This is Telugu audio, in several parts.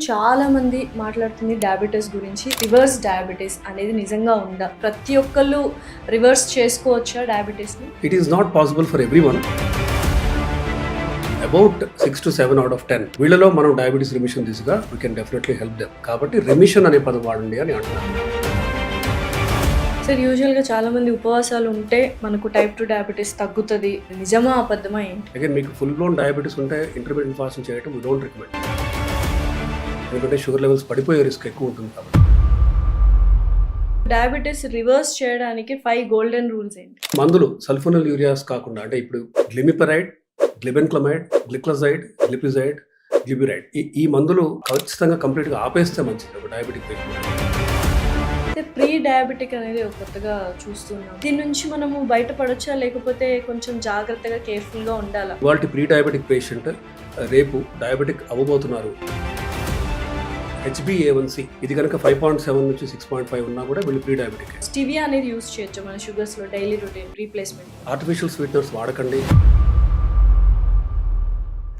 చాలా మంది మాట్లాడుతుంది డయాబెటీస్ గురించి. రివర్స్ డయాబెటీస్ అనేది నిజంగా ఉందా? ప్రతి ఒక్కళ్ళు రివర్స్ చేసుకోవచ్చా డయాబెటీస్ని? It is not possible for everyone. About 6 to 7 out of 10 వీళ్ళలో మనం డయాబెటీస్ రిమిషన్ దిశగా we can definitely help them. కాబట్టి రిమిషన్ అనే పదం వాడండి అని అంటున్నాను. సార్, యూజువల్గా చాలా మంది ఉపవాసాలు ఉంటే మనకు టైప్ 2 డయాబెటీస్ తగ్గుతుంది. నిజమా అబద్ధమా ఏంటి? అగైన్ మీకు ఫుల్ బ్లోన్ డయాబెటీస్ ఉంటే ఇంటర్మీడియట్ ఫాస్టింగ్ చేయడం వీ డోంట్ రికమెండ్. ఎందుకంటే షుగర్ లెవెల్స్ పడిపోయే రిస్క్ ఎక్కువ ఉంటుంది కాబట్టి. డయాబెటీస్ రివర్స్ చేయడానికి 5 గోల్డెన్ రూల్స్ ఏంటి? మందులు సల్ఫోనల్ యూరియాస్ కాకుండా అంటే ఇప్పుడు గ్లిమిపెరైడ్, గ్లిబెన్క్లమైడ్, గ్లిక్లజైడ్, గ్లిపిజైడ్, గ్లిబిరైడ్ ఈ మందులు ఖచ్చితంగా కంప్లీట్గా ఆపేస్తే మంచిది ఒక డయాబెటిక్ పేషెంట్. ప్రీ డయాబెటిక్ అనేది ఒక కొత్తగా చూస్తున్నాం. దీని నుంచి మనము బయటపడొచ్చా, లేకపోతే కొంచెం జాగ్రత్తగా కేర్ఫుల్గా ఉండాలా? ఇవాళ ప్రీ డయాబెటిక్ పేషెంట్ రేపు డయాబెటిక్ అవ్వబోతున్నారు. HbA1c ఇది కనుక 5.7 నుంచి 6.5 ఉన్నా కూడా వీళ్ళు ప్రీ డయాబెటిక్. స్టివియా అనేది యూజ్ చేయొచ్చు మన షుగర్స్లో daily routine replacement? Artificial sweeteners వాడకండి.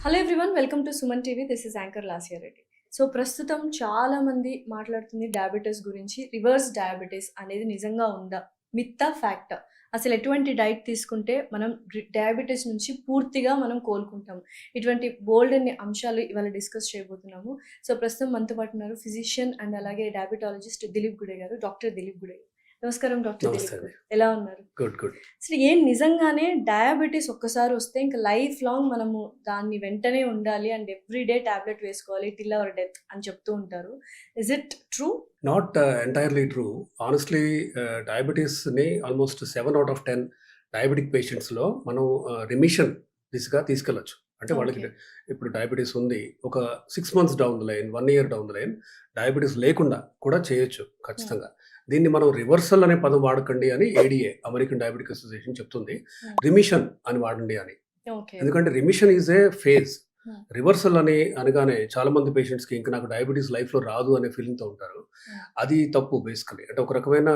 Hello everyone, welcome to Suman TV. This is anchor Lasya Reddy. So ప్రస్తుతం చాలా మంది మాట్లాడుతుంది డయాబెటీస్ గురించి. రివర్స్ డయాబెటీస్ అనేది నిజంగా ఉందా? మిత్తా ఫ్యాక్టా? అసలు ఎటువంటి డైట్ తీసుకుంటే మనం డయాబెటీస్ నుంచి పూర్తిగా మనం కోలుకుంటాము? ఇటువంటి బోల్డ్ అనే అంశాలు ఇవాళ డిస్కస్ చేయబోతున్నాము. సో ప్రస్తుతం మనతో పాటు ఉన్నారు ఫిజిషియన్ అండ్ అలాగే డయాబెటాలజిస్ట్ దిలీప్ గుడే గారు. డాక్టర్ దిలీప్ గుడే. నమస్కారం డాక్టర్ దిలీప్. ఎలా ఉన్నారు? Good good. అసలు నిజంగానే డయాబెటీస్ ఒక్కసారి వస్తే ఇంకా లైఫ్ లాంగ్ మనము దాన్ని వెంటనే ఉండాలి అండ్ ఎవ్రీడే టాబ్లెట్ వేసుకోవాలి టిల్ అవర్ డెత్ అని చెప్తూ ఉంటారు. Is it true? Not entirely true. Honestly డయాబెటీస్ని ఆల్మోస్ట్ 7 out of 10 డయాబెటిక్ పేషెంట్స్లో మనం రిమిషన్ దిశగా తీసుకెళ్ళచ్చు. అంటే వాళ్ళకి ఇప్పుడు డయాబెటీస్ ఉంది, ఒక 6 months down the line, 1 year down the line diabetes లేకుండా కూడా చేయొచ్చు ఖచ్చితంగా. దీన్ని మనం రివర్సల్ అనే పదం వాడకండి అని ADA, అమెరికన్ డయాబెటిక్ అసోసియేషన్ చెప్తుంది. రిమిషన్ అని వాడండి అని. ఎందుకంటే remission is a phase. Reversal అని అనగానే చాలా మంది పేషెంట్స్కి ఇంకా నాకు డయాబెటీస్ లైఫ్లో రాదు అనే ఫీలింగ్తో ఉంటారు. అది తప్పు బేసికలీ. అంటే ఒక రకమైన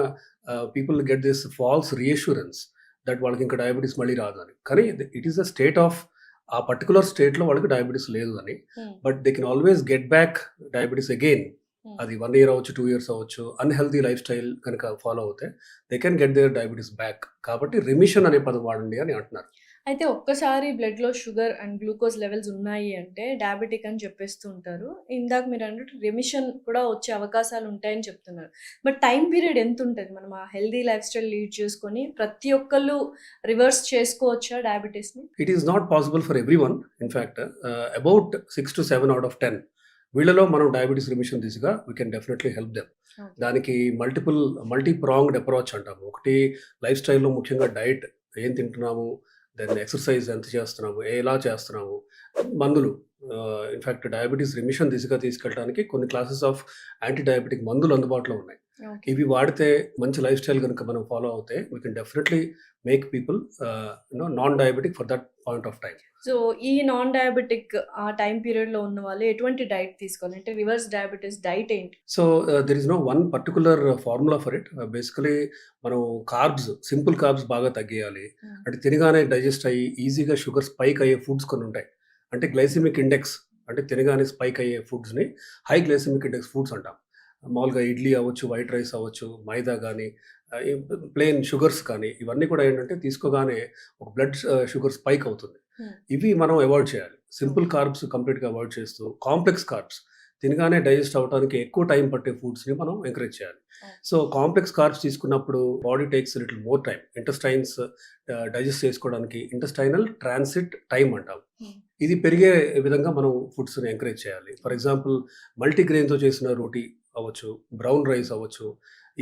people get this false reassurance that వాళ్ళకి ఇంకా డయాబెటీస్ మళ్ళీ రాదు అని. కానీ it is a state of a particular స్టేట్లో వాళ్ళకి డయాబెటీస్ లేదు అని. But they can always get back diabetes again. అది 1 year అవ్వచ్చు, 2 years అవ్వచ్చు. అన్హెల్తీ లైఫ్ స్టైల్ కనుక ఫాలో అవుతే they can get their diabetes back. కాబట్టి రిమిషన్ అనే పదం వాడండి అని అంటున్నారు. అయితే ఒక్కసారి బ్లడ్లో షుగర్ అండ్ గ్లూకోజ్ లెవెల్స్ ఉన్నాయి అంటే డయాబెటిక్ అని చెప్పేస్తూ ఉంటారు. ఇందాక మీరు అన్నట్టు రిమిషన్ కూడా వచ్చే అవకాశాలు ఉంటాయని చెప్తున్నారు. బట్ టైం పీరియడ్ ఎంత ఉంటుంది? మనం ఆ హెల్దీ లైఫ్ స్టైల్ లీడ్ చేసుకొని ప్రతి ఒక్కళ్ళు రివర్స్ చేసుకోవచ్చా డయాబెటీస్ని? It is not possible for everyone. In fact about 6 to 7 out of 10 వీళ్ళలో మనం డయాబెటీస్ రిమిషన్ దిశగా we can definitely help them. దానికి మల్టీ ప్రాంగ్డ్ అప్రోచ్ అంటాము. ఒకటి లైఫ్ స్టైల్లో ముఖ్యంగా డైట్, ఏం తింటున్నాము, దెన్ ఎక్సర్సైజ్ ఎంత చేస్తున్నాము, ఎలా చేస్తున్నాము, మందులు. ఇన్ఫ్యాక్ట్ డయాబెటీస్ రిమిషన్ దిశగా తీసుకెళ్ళడానికి కొన్ని క్లాసెస్ ఆఫ్ యాంటీ డయాబెటిక్ మందులు అందుబాటులో ఉన్నాయి. ఇవి వాడితే మంచి లైఫ్ స్టైల్ కనుక మనం ఫాలో అవుతే we can definitely make people non diabetic for that point of time. So ఈ నాన్ డయాబెటిక్ ఆ టైం పీరియడ్లో ఉన్న వాళ్ళు ఎటువంటి డైట్ తీసుకోవాలి? అంటే రివర్స్ డయాబెటీస్ డైట్ ఏంటి? So there is no one particular formula for it. Basically మనం కార్బ్స్, సింపుల్ కార్బ్స్ బాగా తగ్గేయాలి. అంటే తినగానే డైజెస్ట్ అయ్యి ఈజీగా షుగర్ స్పైక్ అయ్యే ఫుడ్స్ కొన్ని ఉంటాయి. అంటే గ్లైసిమిక్ ఇండెక్స్, అంటే తినగానే స్పైక్ అయ్యే ఫుడ్స్ని హై గ్లైసిమిక్ ఇండెక్స్ ఫుడ్స్ అంటాం. మామూలుగా ఇడ్లీ అవ్వచ్చు, వైట్ రైస్ అవ్వచ్చు, మైదా కానీ, ప్లెయిన్ షుగర్స్ కానీ, ఇవన్నీ కూడా ఏంటంటే తీసుకోగానే ఒక బ్లడ్ షుగర్ స్పైక్ అవుతుంది. ఇవి మనం అవాయిడ్ చేయాలి. సింపుల్ కార్బ్స్ కంప్లీట్గా అవాయిడ్ చేస్తూ కాంప్లెక్స్ కార్బ్స్, తినగానే డైజెస్ట్ అవ్వడానికి ఎక్కువ టైం పట్టే ఫుడ్స్ని మనం ఎంకరేజ్ చేయాలి. సో కాంప్లెక్స్ కార్బ్స్ తీసుకున్నప్పుడు body takes little more time. Intestines digest చేసుకోవడానికి ఇంటెస్టైనల్ ట్రాన్సిట్ టైం అంటాం. ఇది పెరిగే విధంగా మనం ఫుడ్స్ని ఎంకరేజ్ చేయాలి. ఫర్ ఎగ్జాంపుల్ మల్టీగ్రెయిన్తో చేసిన రోటీ అవ్వచ్చు, బ్రౌన్ రైస్ అవ్వచ్చు.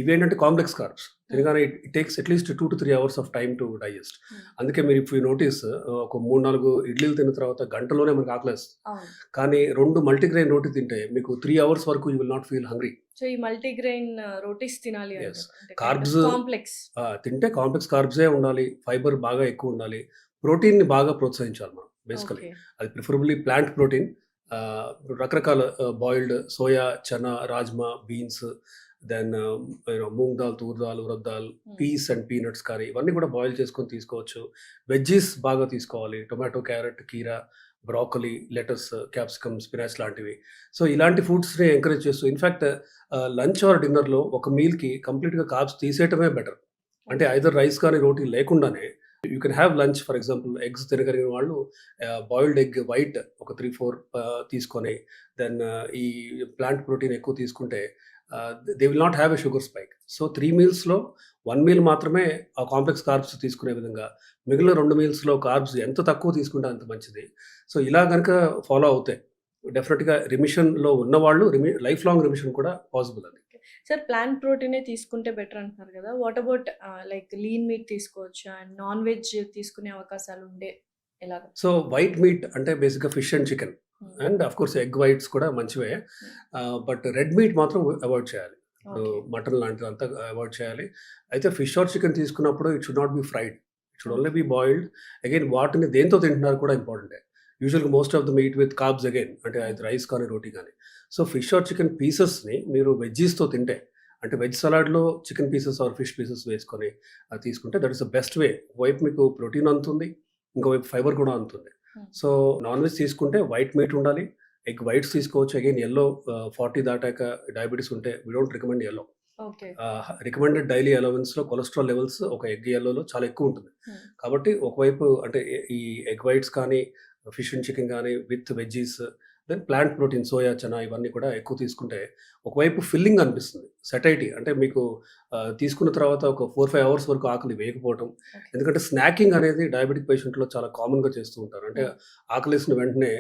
ఇవేంటంటే కాంప్లెక్స్ కార్బ్స్. తినగానే it takes at least 2 to 3 hours of time to digest. అందుకే మీరు ఇఫ్ యూ నోటీస్ ఒక 3-4 ఇడ్లీలు తిన్న తర్వాత గంటలోనే మనకు ఆకలేస్తుంది. కానీ 2 మల్టీగ్రెయిన్ రోటీ తింటే మీకు 3 hours వరకు you will not feel hungry. So ఈ మల్టీగ్రెయిన్ రోటీస్ తినాలి. కార్బ్స్ కాంప్లెక్స్ తింటే కాంప్లెక్స్ కార్బ్సే ఉండాలి, ఫైబర్ బాగా ఎక్కువ ఉండాలి, ప్రోటీన్ని బాగా ప్రోత్సహించాలి మనం బేసికలీ. అది ప్రిఫరబుల్లీ ప్లాంట్ ప్రోటీన్. రకరకాల boiled soya, chana, rajma, beans, then moong dal, toor dal, urad dal, peas and peanuts curry ఇవన్నీ కూడా బాయిల్ చేసుకొని తీసుకోవచ్చు. వెజ్జీస్ బాగా తీసుకోవాలి. Tomato, carrot, keera, broccoli, lettuce, capsicum, spinach లాంటివి. సో ఇలాంటి ఫుడ్స్‌ని ఎంకరేజ్ చేస్తూ ఇన్‌ఫాక్ట్ లంచ్ ఆర్ డిన్నర్‌లో ఒక మీల్‌కి కంప్లీట్‌గా కార్బ్స్ తీసేయటమే బెటర్. అంటే ఐదర్ రైస్ కానీ, రోటీ లేకుండానే you can have lunch. For example eggs తినగలిగిన వాళ్ళు బాయిల్డ్ ఎగ్ వైట్ ఒక 3, 4 తీసుకొని దెన్ ఈ ప్లాంట్ ప్రోటీన్ ఎక్కువ తీసుకుంటే they will not have a sugar spike. So 3 మీల్స్‌లో 1 meal మాత్రమే ఆ కాంప్లెక్స్ కార్బ్స్ తీసుకునే విధంగా, మిగిలిన 2 మీల్స్‌లో కార్బ్స్ ఎంత తక్కువ తీసుకుంటే అంత మంచిది. సో ఇలా గనక ఫాలో అవుతే డెఫినిట్‌గా రిమిషన్‌లో ఉన్నవాళ్ళు లైఫ్ లాంగ్ రిమిషన్ కూడా పాసిబుల్ అది. సార్ ప్లాంట్ ప్రోటీనే తీసుకుంటే బెటర్ అంటున్నారు కదా! What about like lean meet తీసుకోవచ్చా? అండ్ నాన్ వెజ్ తీసుకునే అవకాశాలు ఉండే ఎలాగా? సో వైట్ మీట్ అంటే బేసిక్‌గా fish and chicken and of course egg whites కూడా మంచివే. బట్ రెడ్ మీట్ మాత్రం అవాయిడ్ చేయాలి. ఇప్పుడు ఓకే. మటన్ లాంటిదంతా అవాయిడ్ చేయాలి. అయితే ఫిష్ ఆర్ చికెన్ తీసుకున్నప్పుడు it should not be fried. It should only B boiled. Again వాటిని దేనితో తింటున్నారు కూడా ఇంపార్టెంటే. యూజువల్‌గా most of the meat with carbs again అంటే అది రైస్ కానీ, రోటీ కానీ. సో ఫిష్ ఆర్ చికెన్ పీసెస్‌ని మీరు వెజ్జీస్‌తో తింటే అంటే వెజ్ సలాడ్‌లో chicken pieces or fish pieces వేసుకొని తీసుకుంటే that is the best way. ఒకవైపు మీకు ప్రోటీన్ అందుతుంది. ఇంకోవైపు ఫైబర్ కూడా అందుతుంది. సో నాన్ వెజ్ తీసుకుంటే వైట్ మీట్ ఉండాలి. ఎగ్ వైట్స్ తీసుకోవచ్చు. అగైన్ యెల్లో 40 దాటాక డయాబెటిస్ ఉంటే we don't recommend yellow. Okay. Recommended daily అలవెన్స్‌లో కొలెస్ట్రాల్ లెవెల్స్ ఒక ఎగ్ యెల్లోలో చాలా ఎక్కువ ఉంటుంది. కాబట్టి ఒకవైపు అంటే ఈ ఎగ్ వైట్స్ కానీ, ఫిష్ అండ్ చికెన్ కానీ with veggies, then plant protein soya, chana ఇవన్నీ కూడా ఎక్కువ తీసుకుంటే ఒకవైపు ఫిల్లింగ్ అనిపిస్తుంది. సటైటీ అంటే మీకు తీసుకున్న తర్వాత ఒక 4, 5 అవర్స్ వరకు ఆకలి వేయకపోవటం. ఓకే. ఎందుకంటే స్నాకింగ్ అనేది డయాబెటిక్ పేషెంట్‌లో చాలా కామన్‌గా చేస్తూ ఉంటారు. అంటే ఆకలేసిన వెంటనే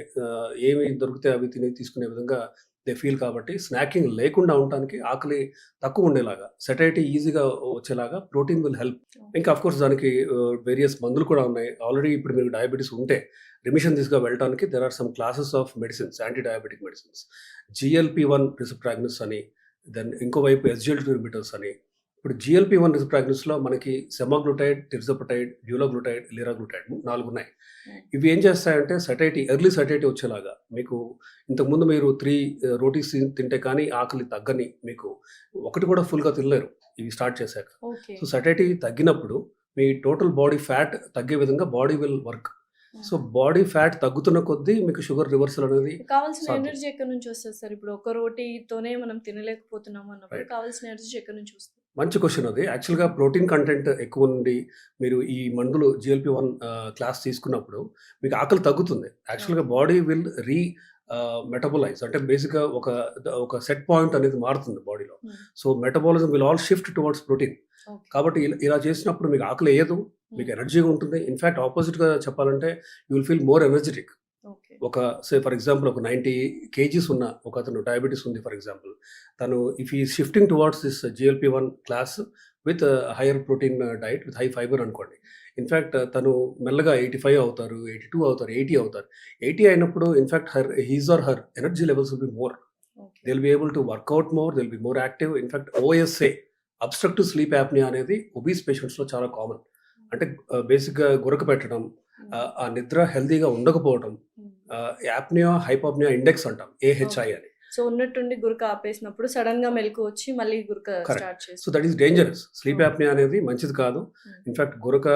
ఏమి దొరికితే అవి తీసుకునే విధంగా దే ఫీల్ కాబట్టి స్నాకింగ్ లేకుండా ఉండటానికి ఆకలి తక్కువ ఉండేలాగా, సటైటీ ఈజీగా వచ్చేలాగా ప్రోటీన్ విల్ హెల్ప్. ఇంకా ఆఫ్ కోర్స్ దానికి వేరియస్ మందులు కూడా ఉన్నాయి. ఆల్రెడీ ఇప్పుడు మీకు డయాబెటిస్ ఉంటే రిమిషన్ దిశగా వెళ్ళటానికి there are some classes of medicines, anti diabetic medicines. GLP-1 receptor agonist అని, దెన్ ఇంకోవైపు SGLT ఇన్హిబిటర్స్ అని. ఇప్పుడు GLP-1 రిసెప్టర్ అగనిస్ట్‌లో మనకి సెమాగ్లూటైడ్, తిర్జపటైడ్, డ్యూలాగ్లూటైడ్, లిరాగ్లూటైడ్ 4 ఉన్నాయి. ఇవి ఏం చేస్తాయంటే ఎర్లీ సటైటీ వచ్చేలాగా మీకు ఇంతకుముందు మీరు 3 రోటీస్ తింటే కానీ ఆకలి తగ్గని మీకు ఒకటి కూడా ఫుల్‌గా తినలేరు ఇవి స్టార్ట్ చేశాక. ఓకే. సో సటైటీ తగ్గినప్పుడు మీ టోటల్ బాడీ ఫ్యాట్ తగ్గే విధంగా body will work. So body fat తగ్గుతున్న కొద్దీ మీకు షుగర్ రివర్సల్ అనేది కావాల్సిన సాధ్యం. ఎనర్జీ ఎక్కడి నుంచి వస్తది సార్? ఇప్పుడు ఒక రోటీతోనే మనం తినలేకపోతున్నాం అన్నప్పుడు రైట్. కావాల్సిన ఎనర్జీ ఎక్కడి నుంచి వస్తుంది? మంచి క్వెషన్ అది. యాక్చువల్‌గా ప్రోటీన్ కంటెంట్ ఎక్కువ ఉండి మీరు ఈ మందులు GLP-1 క్లాస్ తీసుకున్నప్పుడు మీకు ఆకలి తగ్గుతుంది. యాక్చువల్‌గా బాడీ విల్ మెటబోలైజ్ అంటే బేసిక్‌గా ఒక సెట్ పాయింట్ అనేది మారుతుంది బాడీలో. So metabolism will all shift towards protein. Okay. కాబట్టి ఇలా చేసినప్పుడు మీకు ఆకలి ఎయ్యదు. మీకు ఎనర్జీగా ఉంటుంది. ఇన్‌ఫాక్ట్ ఆపోజిట్‌గా చెప్పాలంటే you will feel more energetic. Okay. ఒక ఫర్ ఎగ్జాంపుల్ ఒక 90 కేజీస్ ఉన్న ఒకతను డయాబెటిస్ ఉంది ఫర్ ఎగ్జాంపుల్. తను if he is shifting towards this GLP-1 class with higher protein diet with high fibre అనుకోండి. ఇన్‌ఫాక్ట్ తను మెల్లగా 85 అవుతారు, 82 అవుతారు, 80 అవుతారు. 80 అయినప్పుడు in fact his or her energy levels will be more. Okay. They will be able to work out more, they will be more active. In fact OSA obstructive sleep apnea అనేది ఒబీస్ పేషెంట్స్‌లో చాలా కామన్. అంటే బేసిక్‌గా గురక పెట్టడం, ఆ నిద్ర హెల్తీగా ఉండకపోవడం, యాప్నియా, హైపోప్నియా ఇండెక్స్ అంటాం AHI అని. సో ఉన్నట్టుండి గురక ఆపేసినప్పుడు సడెన్‌గా మెలుకువ వచ్చి మళ్ళీ గురక కరెక్ట్. స్టార్ట్ సో చేస్తుంది. That is dangerous. Sleep okay. Apnea అనేది మంచిది కాదు. ఇన్‌ఫాక్ట్ గురక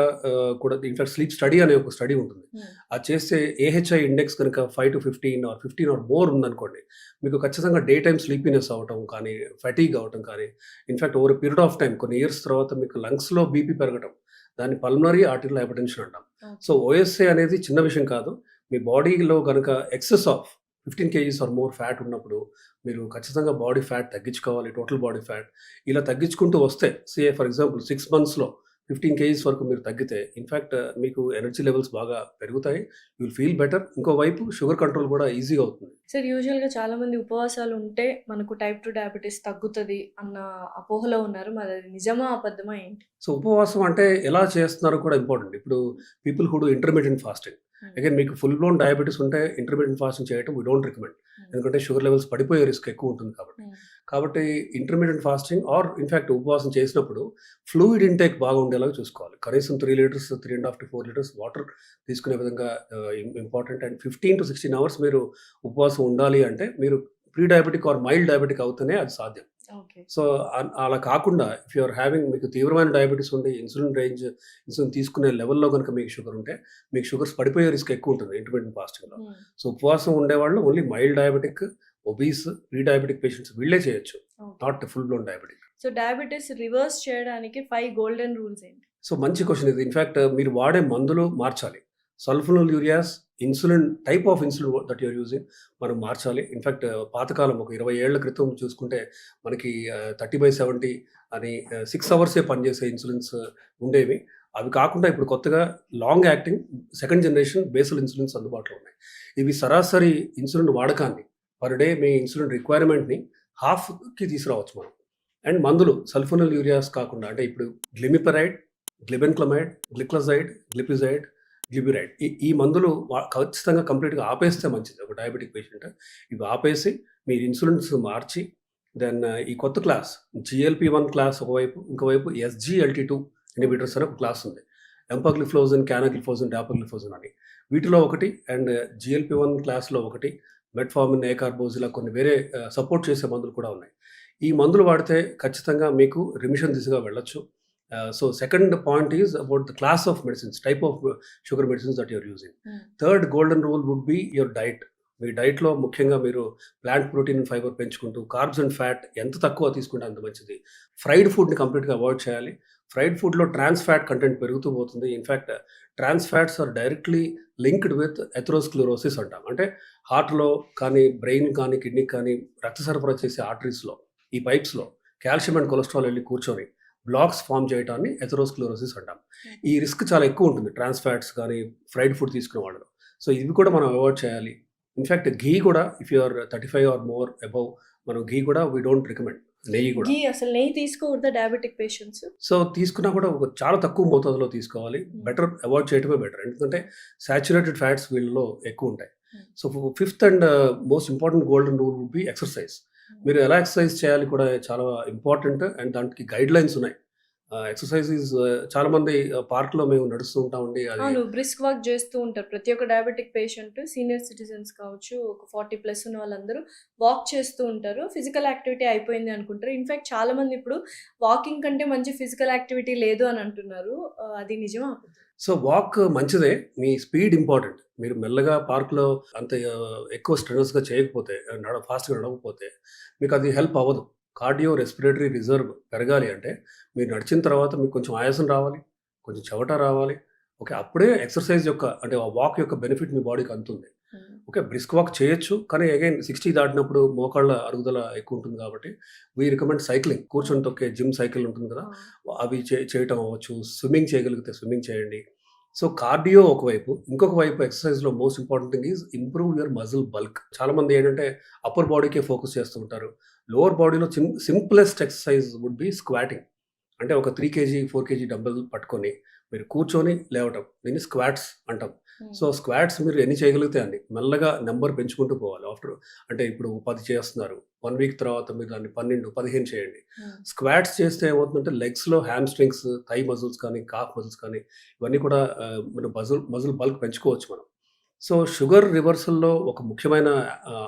కూడా ఇన్‌ఫాక్ట్ స్లీప్ స్టడీ అనే ఒక స్టడీ ఉంటుంది. అది చేస్తే AHI ఇండెక్స్ కనుక 5-15 ఆర్ 15 ఆర్ మోర్ ఉందనుకోండి, మీకు ఖచ్చితంగా డే టైమ్ స్లీపీనెస్ అవ్వటం కానీ, ఫటీగ్ అవ్వటం కానీ, in fact over a period of time కొన్ని ఇయర్స్ తర్వాత మీకు లంగ్స్‌లో బీపీ పెరగటం, దాన్ని పల్మనరీ ఆర్టిరియల్ హైపర్‌టెన్షన్ అంటాం. సో OSA అనేది చిన్న విషయం కాదు. మీ బాడీలో గనుక excess of 15 kgs or more fat ఉన్నప్పుడు మీరు ఖచ్చితంగా బాడీ ఫ్యాట్ తగ్గించుకోవాలి. టోటల్ బాడీ ఫ్యాట్ ఇలా తగ్గించుకుంటూ వస్తే ఫర్ ఎగ్జాంపుల్ 6 మంత్స్‌లో 15 కేజీస్ వరకు మీరు తగ్గితే ఇన్‌ఫాక్ట్ మీకు ఎనర్జీ లెవెల్స్ బాగా పెరుగుతాయి. You will feel better. ఇంకోవైపు షుగర్ కంట్రోల్ కూడా ఈజీగా అవుతుంది. సార్ యూజువల్‌గా చాలామంది ఉపవాసాలు ఉంటే మనకు టైప్ 2 డయాబెటిస్ తగ్గుతది అన్న అపోహలో ఉన్నారు. మరి అది నిజమా? అబద్ధమా? ఏంటి? సో ఉపవాసం అంటే ఎలా చేస్తున్నారో కూడా ఇంపార్టెంట్. ఇప్పుడు people who do intermittent fasting. Again మీకు ఫుల్ బ్లోన్ డయాబెటిస్ ఉంటే ఇంటర్మిటెంట్ ఫాస్టింగ్ చేయటం వి డోంట్ రికమెండ్. ఎందుకంటే షుగర్ లెవెల్స్ పడిపోయే రిస్క్ ఎక్కువ ఉంటుంది కాబట్టి. కాబట్టి ఇంటర్మిటెంట్ ఫాస్టింగ్ ఆర్ ఇన్‌ఫాక్ట్ ఉపవాసం చేసినప్పుడు ఫ్లూయిడ్ ఇంటేక్ బాగా ఉండేలాగా చూసుకోవాలి. కనీసం 3 లీటర్స్, 3.5-4 లీటర్స్ వాటర్ తీసుకునే విధంగా ఇంపార్టెంట్. అండ్ 15-16 అవర్స్ మీరు ఉపవాసం ఉండాలి అంటే మీరు pre diabetic or mild diabetic అవుతేనే అది సాధ్యం. ఓకే. సో, అలా కాకుండా ఇఫ్ యూ ఆర్ హ్యావింగ్ మీకు తీవ్రమైన డయాబెటిస్ ఉండి ఇన్సులిన్ తీసుకునే లెవెల్‌లో గనుక మీకు షుగర్ ఉంటే, మీకు షుగర్స్ పడిపోయే రిస్క్ ఎక్కువ ఉంటుంది ఇంటర్మిటెంట్ ఫాస్టింగ్‌లో. హ్మ్. సో, ఉపవాసం ఉండేవాళ్ళు only mild diabetic, obese, pre diabetic patients వీళ్ళే చేయొచ్చు. Okay. Not full blown diabetic. So, diabetes reverse చేయడానికి 5 గోల్డెన్ రూల్స్ ఏంటి? సో, మంచి క్వెషన్ ఇది. ఇన్‌ఫాక్ట్ మీరు వాడే మందులు మార్చాలి. Sulfonylureas, insulin type of insulin that you are using మనం మార్చాలి. ఇన్‌ఫాక్ట్ పాతకాలం ఒక 20 ఏళ్ల క్రితం చూసుకుంటే మనకి 30/70 అని 6 అవర్సే పనిచేసే ఇన్సులిన్స్ ఉండేవి. అవి కాకుండా ఇప్పుడు కొత్తగా long acting second generation basal insulins అందుబాటులో ఉన్నాయి. ఇవి సరాసరి ఇన్సులిన్ వాడకాన్ని పర్ డే మీ ఇన్సులిన్ రిక్వైర్మెంట్‌ని హాఫ్‌కి తీసుకురావచ్చు మనం. అండ్ మందులు సల్ఫోనోల్యూరియాస్ కాకుండా అంటే ఇప్పుడు గ్లిమిపరైడ్, గ్లిబెన్క్లమైడ్, గ్లిక్లజైడ్, గ్లిపిజైడ్, గ్లిబిరైడ్ ఈ మందులు ఖచ్చితంగా కంప్లీట్‌గా ఆపేస్తే మంచిది ఒక డయాబెటిక్ పేషెంట్. ఇవి ఆపేసి మీరు ఇన్సులిన్స్ మార్చి దెన్ ఈ కొత్త క్లాస్ జీఎల్‌పీ-1 క్లాస్ ఒకవైపు, ఇంకోవైపు ఎస్జీఎల్టీ-2 ఇన్హిబిటర్స్ అని ఒక క్లాస్ ఉంది. ఎంపాగ్లిఫ్లోజిన్, క్యానాగ్లిఫోజిన్, డాపాగ్లిఫోజిన్ అని. వీటిలో ఒకటి అండ్ జీఎల్‌పీ-1 క్లాస్‌లో ఒకటి మెట్ఫార్మిన్, ఏకార్బోజ్ ఇలా కొన్ని వేరే సపోర్ట్ చేసే మందులు కూడా ఉన్నాయి. ఈ మందులు వాడితే ఖచ్చితంగా మీకు రిమిషన్ దిశగా వెళ్ళొచ్చు. So second point is about the class of medicines, type of sugar medicines that you are using. Hmm. Third golden rule would be your diet. మీ డైట్‌లో ముఖ్యంగా మీరు ప్లాంట్ ప్రోటీన్, ఫైబర్ పెంచుకుంటూ కార్బ్స్ అండ్ ఫ్యాట్ ఎంత తక్కువ తీసుకుంటే అంత మంచిది. ఫ్రైడ్ ఫుడ్‌ని కంప్లీట్‌గా అవాయిడ్ చేయాలి. ఫ్రైడ్ ఫుడ్‌లో ట్రాన్స్ ఫ్యాట్ కంటెంట్ పెరుగుతూ పోతుంది. In fact trans fats are directly linked with atherosclerosis అంటాం. అంటే హార్ట్‌లో కానీ, బ్రెయిన్ కానీ, కిడ్నీకి కానీ రక్త సరఫరా చేసే ఆర్టరీస్‌లో ఈ పైప్స్‌లో కాల్షియం అండ్ కొలెస్ట్రాల్ వెళ్లి కూర్చొని బ్లాక్స్ ఫార్మ్ చేయటాన్ని ఎథెరోస్క్లెరోసిస్ అంటాం. ఈ రిస్క్ చాలా ఎక్కువ ఉంటుంది ట్రాన్స్ ఫ్యాట్స్ కానీ, ఫ్రైడ్ ఫుడ్ తీసుకునే వాళ్ళలో. సో ఇవి కూడా మనం అవాయిడ్ చేయాలి. ఇన్‌ఫాక్ట్ ఘీ కూడా if you are 35 or more above మనం ఘీ కూడా వి డోంట్ రికమెండ్. నెయ్యి కూడా. అసలు నెయ్యి తీసుకోకూడదా డయాబెటిక్ పేషెంట్స్? సో తీసుకున్నా కూడా ఒక చాలా తక్కువ మోతాదులో తీసుకోవాలి. బెటర్ అవాయిడ్ చేయడమే బెటర్. ఎందుకంటే సాచురేటెడ్ ఫ్యాట్స్ వీళ్ళలో ఎక్కువ ఉంటాయి. So fifth and most important golden rule would be exercise. మీరు ఎలా ఎక్సర్సైజ్ చేయాలి కూడా చాలా ఇంపార్టెంట్ అండ్ దానికి గైడ్‌లైన్స్ ఉన్నాయి. ఎక్సర్సైజ్ ఈజ్ చాలామంది పార్క్‌లో మేము నడుస్తూ ఉంటామండి. అది అవును. బ్రిస్క్ వాక్ చేస్తూ ఉంటారు. ప్రతి ఒక్క డయాబెటిక్ పేషెంట్ సీనియర్ సిటిజన్స్ కావచ్చు, ఒక 40+ ఉన్న వాళ్ళందరూ వాక్ చేస్తూ ఉంటారు. ఫిజికల్ యాక్టివిటీ అయిపోయింది అనుకుంటారు. ఇన్‌ఫాక్ట్ చాలామంది ఇప్పుడు వాకింగ్ కంటే మంచి ఫిజికల్ యాక్టివిటీ లేదు అని అంటున్నారు. అది నిజమా? సో వాక్ మంచిదే. మీ స్పీడ్ ఇంపార్టెంట్. మీరు మెల్లగా పార్క్‌లో అంత ఎక్కువ స్ట్రెనస్‌గా చేయకపోతే ఫాస్ట్‌గా నడవకపోతే మీకు అది హెల్ప్ అవ్వదు. కార్డియో రెస్పిరేటరీ రిజర్వ్ పెరగాలి అంటే మీరు నడిచిన తర్వాత మీకు కొంచెం ఆయాసం రావాలి. కొంచెం చెమట రావాలి. ఓకే. అప్పుడే ఎక్సర్సైజ్ యొక్క అంటే ఆ వాక్ యొక్క బెనిఫిట్ మీ బాడీకి అందుతుంది. ఓకే. బ్రిస్క్ వాక్ చేయొచ్చు. కానీ అగైన్ 60 దాటినప్పుడు మోకాళ్ళ అరుగుదల ఎక్కువ ఉంటుంది కాబట్టి వి రికమెండ్ సైక్లింగ్. కూర్చొని తొక్కే జిమ్ సైకిల్ ఉంటుంది కదా! అవి చేయటం అవ్వచ్చు. స్విమ్మింగ్ చేయగలిగితే స్విమ్మింగ్ చేయండి. సో కార్డియో ఒకవైపు, ఇంకొక వైపు ఎక్సర్సైజ్‌లో most important thing is improve your muscle bulk. చాలామంది ఏంటంటే అప్పర్ బాడీకే ఫోకస్ చేస్తూ ఉంటారు. లోవర్ బాడీలో simplest exercise would be squatting. అంటే ఒక 3 కేజీ, 4 కేజీ డంబెల్ పట్టుకొని మీరు కూర్చొని లేవటం. దీన్ని స్క్వాట్స్ అంటాం. సో స్క్వాట్స్ మీరు ఎన్ని చేయగలిగితే అన్ని. మెల్లగా నంబర్ పెంచుకుంటూ పోవాలి. అంటే ఇప్పుడు 10 చేస్తున్నారు. 1 వీక్ తర్వాత మీరు దాన్ని 12, 15 చేయండి. స్క్వాట్స్ చేస్తే ఏమవుతుందంటే లెగ్స్‌లో హామ్‌స్ట్రింగ్స్, థై మజిల్స్ కానీ, కాఫ్ మజిల్స్ కానీ ఇవన్నీ కూడా మన మజిల్ బల్క్ పెంచుకోవచ్చు మనం. సో షుగర్ రివర్సల్‌లో ఒక ముఖ్యమైన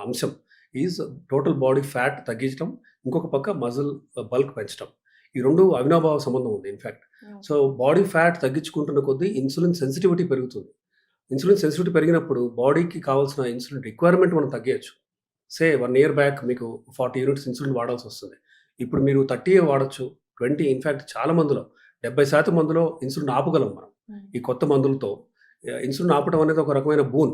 అంశం ఈజ్ టోటల్ బాడీ ఫ్యాట్ తగ్గించడం. ఇంకొక పక్క మజిల్ బల్క్ పెంచడం. ఈ 2 అవినాభావ సంబంధం ఉంది ఇన్‌ఫాక్ట్. సో బాడీ ఫ్యాట్ తగ్గించుకుంటున్న కొద్దీ ఇన్సులిన్ సెన్సిటివిటీ పెరుగుతుంది. ఇన్సులిన్ సెన్సిటివిటీ పెరిగినప్పుడు బాడీకి కావాల్సిన ఇన్సులిన్ రిక్వైర్మెంట్ మనం తగ్గేయొచ్చు. 1 ఇయర్ బ్యాక్ మీకు 40 యూనిట్స్ ఇన్సులిన్ వాడాల్సొస్తుంది. ఇప్పుడు మీరు 30 వాడొచ్చు. 20 ఇన్‌ఫాక్ట్ చాలా మందిలో 70% మందిలో ఇన్సులిన్ ఆపగలం మనం. ఈ కొత్త మందులతో. ఇన్సులిన్ ఆపడం అనేది ఒక రకమైన బూన్.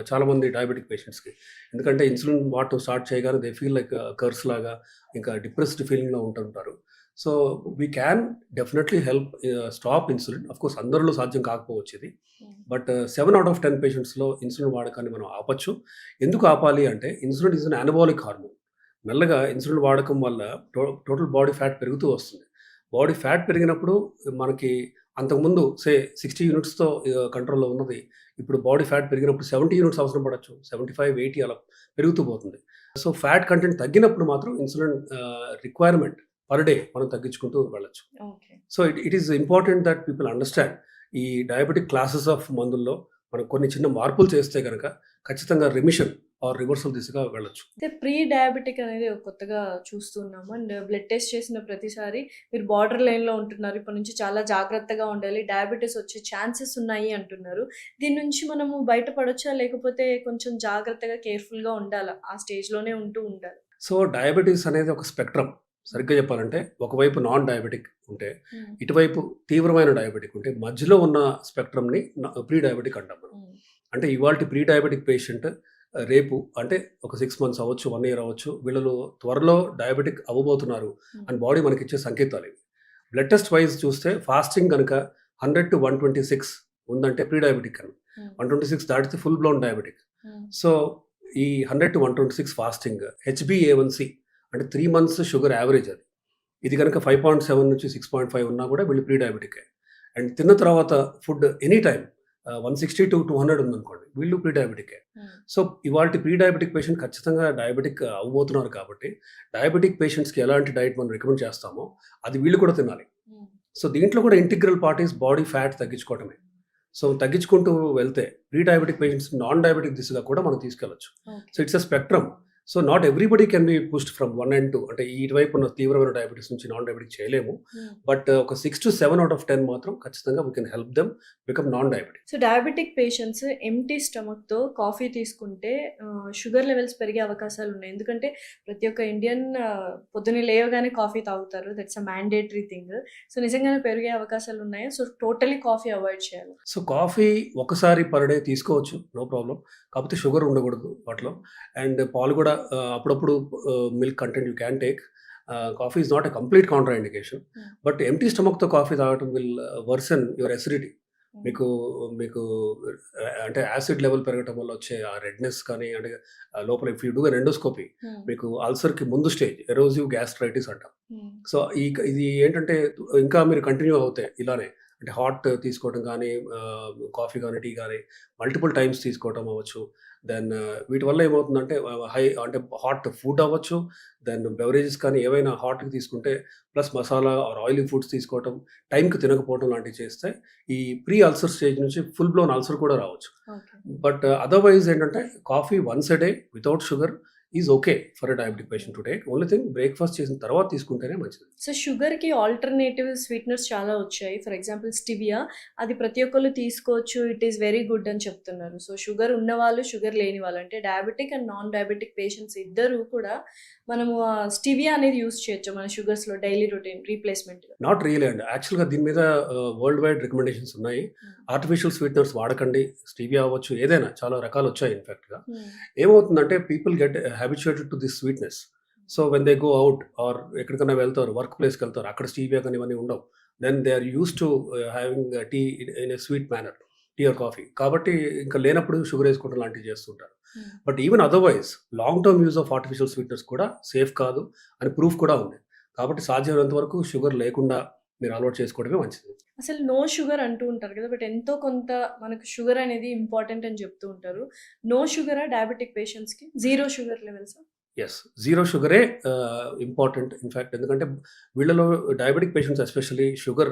చాలామంది డయాబెటిక్ పేషెంట్స్‌కి. ఎందుకంటే ఇన్సులిన్ వాడటం స్టార్ట్ చేయగానే దే ఫీల్ లైక్ కర్స్ లాగా ఇంకా డిప్రెస్డ్ ఫీలింగ్‌లో ఉంటుంటారు. So we can definitely help stop insulin. Of course అందరిలో సాధ్యం కాకపోవచ్చు ఇది. బట్ 7 ఔట్ ఆఫ్ 10 పేషెంట్స్‌లో ఇన్సులిన్ వాడకాన్ని మనం ఆపొచ్చు. ఎందుకు ఆపాలి అంటే insulin is an anabolic hormone. మెల్లగా ఇన్సులిన్ వాడకం వల్ల టోటల్ బాడీ ఫ్యాట్ పెరుగుతూ వస్తుంది. బాడీ ఫ్యాట్ పెరిగినప్పుడు మనకి అంతకుముందు 60 యూనిట్స్‌తో కంట్రోల్‌లో ఉన్నది ఇప్పుడు బాడీ ఫ్యాట్ పెరిగినప్పుడు 70 యూనిట్స్ అవసరం పడొచ్చు. 75, 80 అలా పెరుగుతూ పోతుంది. సో ఫ్యాట్ కంటెంట్ తగ్గినప్పుడు మాత్రం ఇన్సులిన్ రిక్వైర్మెంట్ పర్ డే మనం తగ్గించుకుంటూ వెళ్ళొచ్చు. So it is important that people understand ఈ డయాబెటిక్ క్లాసెస్ ఆఫ్ మందుల్లో మనం కొన్ని చిన్న మార్పులు చేస్తే కనుక ఖచ్చితంగా రిమిషన్ ఆర్ రివర్సల్ దిశగా వెళ్ళొచ్చు. అయితే ప్రీ డయాబెటిక్ అనేది ఒక కొత్తగా చూస్తున్నాము. అండ్ బ్లడ్ టెస్ట్ చేసిన ప్రతిసారి మీరు బార్డర్ లైన్‌లో ఉంటున్నారు. ఇప్పటి నుంచి చాలా జాగ్రత్తగా ఉండాలి. డయాబెటిస్ వచ్చే ఛాన్సెస్ ఉన్నాయి అంటున్నారు. దీని నుంచి మనము బయటపడొచ్చా? లేకపోతే కొంచెం జాగ్రత్తగా కేర్‌ఫుల్‌గా ఉండాలా? ఆ స్టేజ్‌లోనే ఉండాలా? సో, డయాబెటిస్ అనేది ఒక స్పెక్ట్రమ్. సరిగ్గా చెప్పాలంటే ఒకవైపు నాన్ డయాబెటిక్ ఉంటే, హ్మ్. ఇటువైపు తీవ్రమైన డయాబెటిక్ ఉంటే, మధ్యలో ఉన్న స్పెక్ట్రమ్‌ని ప్రీ డయాబెటిక్ అంటాం మనం. హ్మ్. అంటే ఇవాల్టి ప్రీ డయాబెటిక్ పేషెంట్ రేపు అంటే ఒక 6 మంత్స్ అవ్వచ్చు, 1 ఇయర్ అవ్వచ్చు. వీళ్ళలో త్వరలో డయాబెటిక్ అవ్వబోతున్నారు హ్మ్. అని బాడీ మనకిచ్చే సంకేతాలివి. బ్లడ్ టెస్ట్ వైస్ చూస్తే ఫాస్టింగ్ గనక 100-126 ఉందంటే ప్రీ డయాబెటిక్ అని. హ్మ్. 126 దాటితే ఫుల్ బ్లౌన్ డయాబెటిక్. హ్మ్. సో, ఈ 100-126 ఫాస్టింగ్ హెచ్‌బీఏ1సి అంటే 3 మంత్స్ షుగర్ యావరేజ్ అది. ఇది గనక 5.7-6.5 ఉన్నా కూడా వీళ్ళు ప్రీ డయాబెటికే. అండ్ తిన్న తర్వాత ఫుడ్ ఎనీ టైమ్ 160-200 ఉందనుకోండి, వీళ్ళు ప్రీ డయాబెటికే. హ్మ్. సో, ఇవాల్టి ప్రీ డయాబెటిక్ పేషెంట్ ఖచ్చితంగా డయాబెటిక్ అవ్వబోతున్నారు కాబట్టి, డయాబెటిక్ పేషెంట్స్‌కి ఎలాంటి డైట్ మనం రికమెండ్ చేస్తామో, అది వీళ్ళు కూడా తినాలి. హ్మ్. సో, దీంట్లో కూడా integral part is body fat తగ్గించుకోవటమే. సో, తగ్గించుకుంటూ వెళ్తే pre diabetic patients non diabetic దిశగా కూడా మనం తీసుకెళ్ళొచ్చు. Okay. So, it's a spectrum. So, not everybody can be pushed from 1 and 2 అంటే ఇటువైపు ఉన్న తీవ్రమైన డయాబెటిస్ నుంచి నాన్ డయాబెటిక్ చేయలేము. హ్మ్. బట్ ఒక 6-7 ఔట్ ఆఫ్ 10 మాత్రం ఖచ్చితంగా we can help them become non diabetic. So, diabetic patients empty స్టమక్‌తో కాఫీ తీసుకుంటే షుగర్ లెవెల్స్ పెరిగే అవకాశాలున్నాయి. ఎందుకంటే ప్రతి ఒక్క ఇండియన్ పొద్దున్నే లేవగానే కాఫీ తాగుతారు. That's a mandatory thing. So, నిజంగానే పెరిగే అవకాశాలున్నాయా? సో, టోటల్లీ కాఫీ అవాయిడ్ చేయాలా? సో, కాఫీ ఒకసారి పర్ డే తీసుకోవచ్చు. No problem. కాకపోతే షుగర్ ఉండకూడదు వాటిలో. అండ్ పాలు కూడా అప్పుడప్పుడు milk content you can take. Coffee is not a complete contraindication. Hmm. But empty స్టమక్‌తో కాఫీ తాగటం will worsen your acidity. Hmm. మీకు మీకు అంటే యాసిడ్ లెవెల్ పెరగటం వల్ల వచ్చే ఆ రెడ్‌నెస్ కానీ అంటే లోపల if you do an endoscopy hmm. మీకు అల్సర్‌కి ముందు స్టేజ్ ఎరోసివ్ గ్యాస్ట్రైటిస్ అంటాం. హ్మ్. సో, ఇది ఏంటంటే ఇంకా మీరు కంటిన్యూ అవుతే ఇలానే అంటే హాట్ తీసుకోవడం కానీ, కాఫీ గానీ, టీ గానీ మల్టిపుల్ టైమ్స్ తీసుకోవటం అవ్వచ్చు. దెన్ వీటి వల్ల ఏమవుతుందంటే హై అంటే హాట్ ఫుడ్ అవ్వచ్చు. దెన్ బెవరేజెస్ కానీ ఏవైనా హాట్‌గా తీసుకుంటే plus masala or oily foods తీసుకోవటం, టైంకి తినకపోవడం లాంటివి చేస్తే ఈ ప్రీ అల్సర్ స్టేజ్ నుంచి ఫుల్ బ్లోన్ అల్సర్ కూడా రావచ్చు. ఓకే. బట్ అదర్‌వైజ్ ఏంటంటే coffee once a day without sugar is okay for a diabetic patient to take. Only thing breakfast చేసిన తర్వాత తీసుకుంటేనే మంచిది. సో, షుగర్‌కి ఆల్టర్‌నేటివ్ స్వీటనర్స్ చాలా వచ్చాయి. For example stevia. అది ప్రతి ఒక్కళ్ళు తీసుకోవచ్చు. ఇట్ ఈస్ వెరీ గుడ్ అని చెప్తున్నారు. సో, షుగర్ ఉన్నవాళ్ళు, షుగర్ లేని వాళ్ళు అంటే diabetic and non diabetic patients ఇద్దరూ కూడా మనము స్టివియా అనేది యూజ్ చేయొచ్చు మన షుగర్స్‌లో డైలీ రొటీన్ రీప్లేస్‌మెంట్‌గా. నాట్ రియలీ అండి. యాక్చువల్‌గా దీని మీద వరల్డ్ వైడ్ రికమెండేషన్స్ ఉన్నాయి. హ్మ్. Artificial sweeteners వాడకండి. స్టీవియా అవ్వచ్చు, ఏదైనా చాలా రకాలొచ్చాయి ఇన్‌ఫాక్ట్‌గా. హ్మ్. ఏమవుతుందంటే people get habituated to this sweetness. So, when they go out or ఎక్కడికైనా వెళ్తారు, వర్క్ ప్లేస్‌కెళ్తారు. అక్కడ స్టీవియా కానీ ఇవన్నీ ఉండవు. Then they are used to having tea in a sweet manner. Tea or coffee. కాబట్టి ఇంకా లేనప్పుడు షుగర్ ఏసుకోవడం లాంటివి చేస్తుంటారు. Hmm. But even otherwise long term use of artificial sweeteners కూడా సేఫ్ కాదు అని ప్రూఫ్ కూడా ఉంది. కాబట్టి సాధ్యమైనంత వరకు షుగర్ లేకుండా మీరు అలవాటు చేసుకోవడమే మంచిది. అసలు నో షుగర్ అంటూ ఉంటారు కదా! బట్ ఎంతో కొంత మనకు షుగర్ అనేది ఇంపార్టెంట్ అని చెప్తూ ఉంటారు. నో షుగరా డయాబెటిక్ పేషెంట్స్‌కి? జీరో షుగర్ లెవెల్సా? యెస్. జీరో షుగరే ఇంపార్టెంట్. ఇన్‌ఫాక్ట్ ఎందుకంటే వీళ్ళలో డయాబెటిక్ పేషెంట్స్ ఎస్పెషల్లీ షుగర్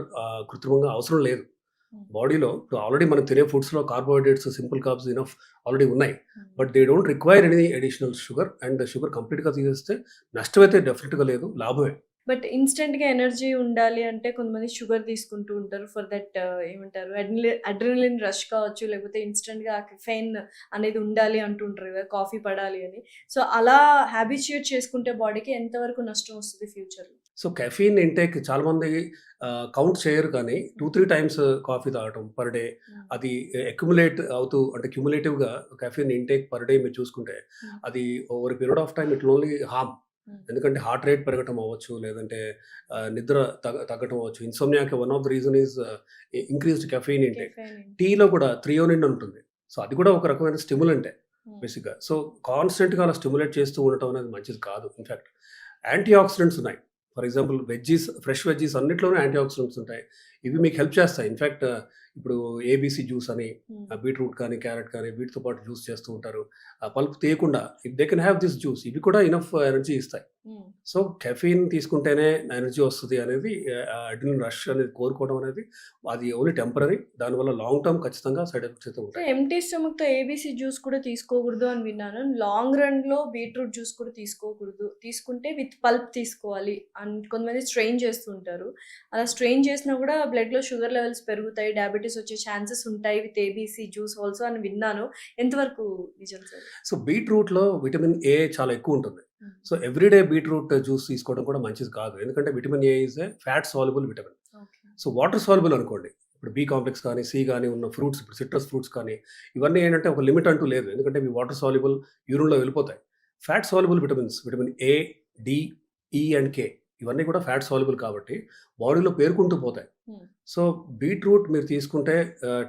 కృత్రిమంగా అవసరం లేదు. హ్మ్. బాడీలో ఇప్పుడు ఆల్రెడీ మనం తినే ఫుడ్స్‌లో carbohydrates, simple carbs enough already ఉన్నాయి. Hmm. But they don't require any additional sugar. And sugar కంప్లీట్‌గా తీసేస్తే నష్టమైతే డెఫినిట్‌గా లేదు. లాభమే. బట్ ఇన్‌స్టంట్‌గా ఎనర్జీ ఉండాలి అంటే కొంతమంది షుగర్ తీసుకుంటూ ఉంటారు. ఫర్ దట్ ఏమంటారు అడ్రినలిన్ రష్ కావచ్చు, లేకపోతే ఇన్‌స్టంట్‌గా ఆ కెఫెయిన్ అనేది ఉండాలి అంటూ ఉంటారు కదా! కాఫీ పడాలి అని. సో, అలా హ్యాబిచ్యుయేట్ చేసుకుంటే బాడీకి ఎంతవరకు నష్టం వస్తది ఫ్యూచర్‌లో? సో, కెఫీన్ ఇంటేక్ చాలామంది కౌంట్ చేయరు కానీ 2, 3 టైమ్స్ కాఫీ తాగటం పర్ డే హ్మ్. అది అక్యుములేట్ అవుతూ అంటే క్యుములేటివ్‌గా కెఫీన్ ఇంటేక్ పర్ డే మీరు చూసుకుంటే హ్మ్. అది over a period of time it will only harm. హ్మ్. ఎందుకంటే హార్ట్ రేట్ పెరగటం అవ్వచ్చు, లేదంటే నిద్ర తగ్గటం అవ్వచ్చు. ఇన్సోమ్నియాకి one of the reason is increased caffeine intake. Caffeine intake. టీలో కూడా థ్రియోనిన్ ఉంటుంది. సో, అది కూడా ఒక రకమైన స్టిమ్యులెంటే హ్మ్. బేసిక్‌గా. సో, కాన్స్టెంట్‌గా అలా స్టిమ్యులేట్ చేస్తూ ఉండటం అనేది మంచిది కాదు. ఇన్‌ఫాక్ట్ యాంటీ ఆక్సిడెంట్స్ ఉన్నాయి. ఫర్ ఎగ్జాంపుల్ ఫ్రెష్ వెజ్జీస్ అన్నిట్లోనూ యాంటీ ఆక్సిడెంట్స్ ఉంటాయి. ఇవి మీకు హెల్ప్ చేస్తాయి. ఇన్‌ఫాక్ట్ ఇప్పుడు ఏబీసీ జ్యూస్ అని హ్మ్. బీట్రూట్ కానీ, క్యారట్ కానీ వీటితో పాటు జ్యూస్ చేస్తూ ఉంటారు. పల్ప్ తీయకుండా if they can have this juice ఇవి కూడా ఇనఫ్ ఎనర్జీ ఇస్తాయి. హ్మ్. సో, కెఫీన్ తీసుకుంటేనే ఎనర్జీ వస్తది అనేది అడ్రినల్ రష్ అనేది కోరుకోవడం అనేది అది ఓన్లీ టెంపరరీ. దానివల్ల లాంగ్ టర్మ్ ఖచ్చితంగా సైడ్ ఎఫెక్ట్స్ అయితే సో, ఉంటాయి. ఎంప్టీ స్టమక్‌తో ఏబీసీ జ్యూస్ కూడా తీసుకోకూడదు అని విన్నాను. లాంగ్ రన్‌లో బీట్రూట్ జ్యూస్ కూడా తీసుకోకూడదు. తీసుకుంటే విత్ పల్ప్ తీసుకోవాలి కొంతమంది స్ట్రెయిన్ చేస్తూ ఉంటారు. అలా స్ట్రెయిన్ చేసినా కూడా బ్లడ్‌లో షుగర్ లెవెల్స్ పెరుగుతాయి. డయాబెటిస్ వచ్చే ఛాన్సెస్ ఉంటాయి విత్ ఏబీసీ జ్యూస్ ఆల్సో అని విన్నాను. ఎంతవరకు నిజం సార్? సో, బీట్రూట్‌లో విటమిన్ ఏ చాలా ఎక్కువుంటుంది. హ్మ్. సో, ఎవ్రీడే బీట్రూట్ జ్యూస్ తీసుకోవడం కూడా మంచిది కాదు. ఎందుకంటే vitamin A is a fat soluble vitamin. Okay. So, water soluble అనుకోండి. ఇప్పుడు బి కాంప్లెక్స్ కానీ, సి గాని ఉన్న ఫ్రూట్స్ ఇప్పుడు సిట్రస్ ఫ్రూట్స్ కానీ ఇవన్నీ ఏంటంటే ఒక లిమిట్ అంటూ లేదు. ఎందుకంటే ఇవి వాటర్ సాల్యుబుల్ యూరిన్‌లో వెళ్ళిపోతాయి. Fat soluble vitamins vitamin A, D, E and K ఇవన్నీ కూడా ఫ్యాట్ సాల్యుబుల్ కాబట్టి బాడీలో పేరుకుంటూ పోతాయి. హ్మ్. సో, బీట్రూట్ మీరు తీసుకుంటే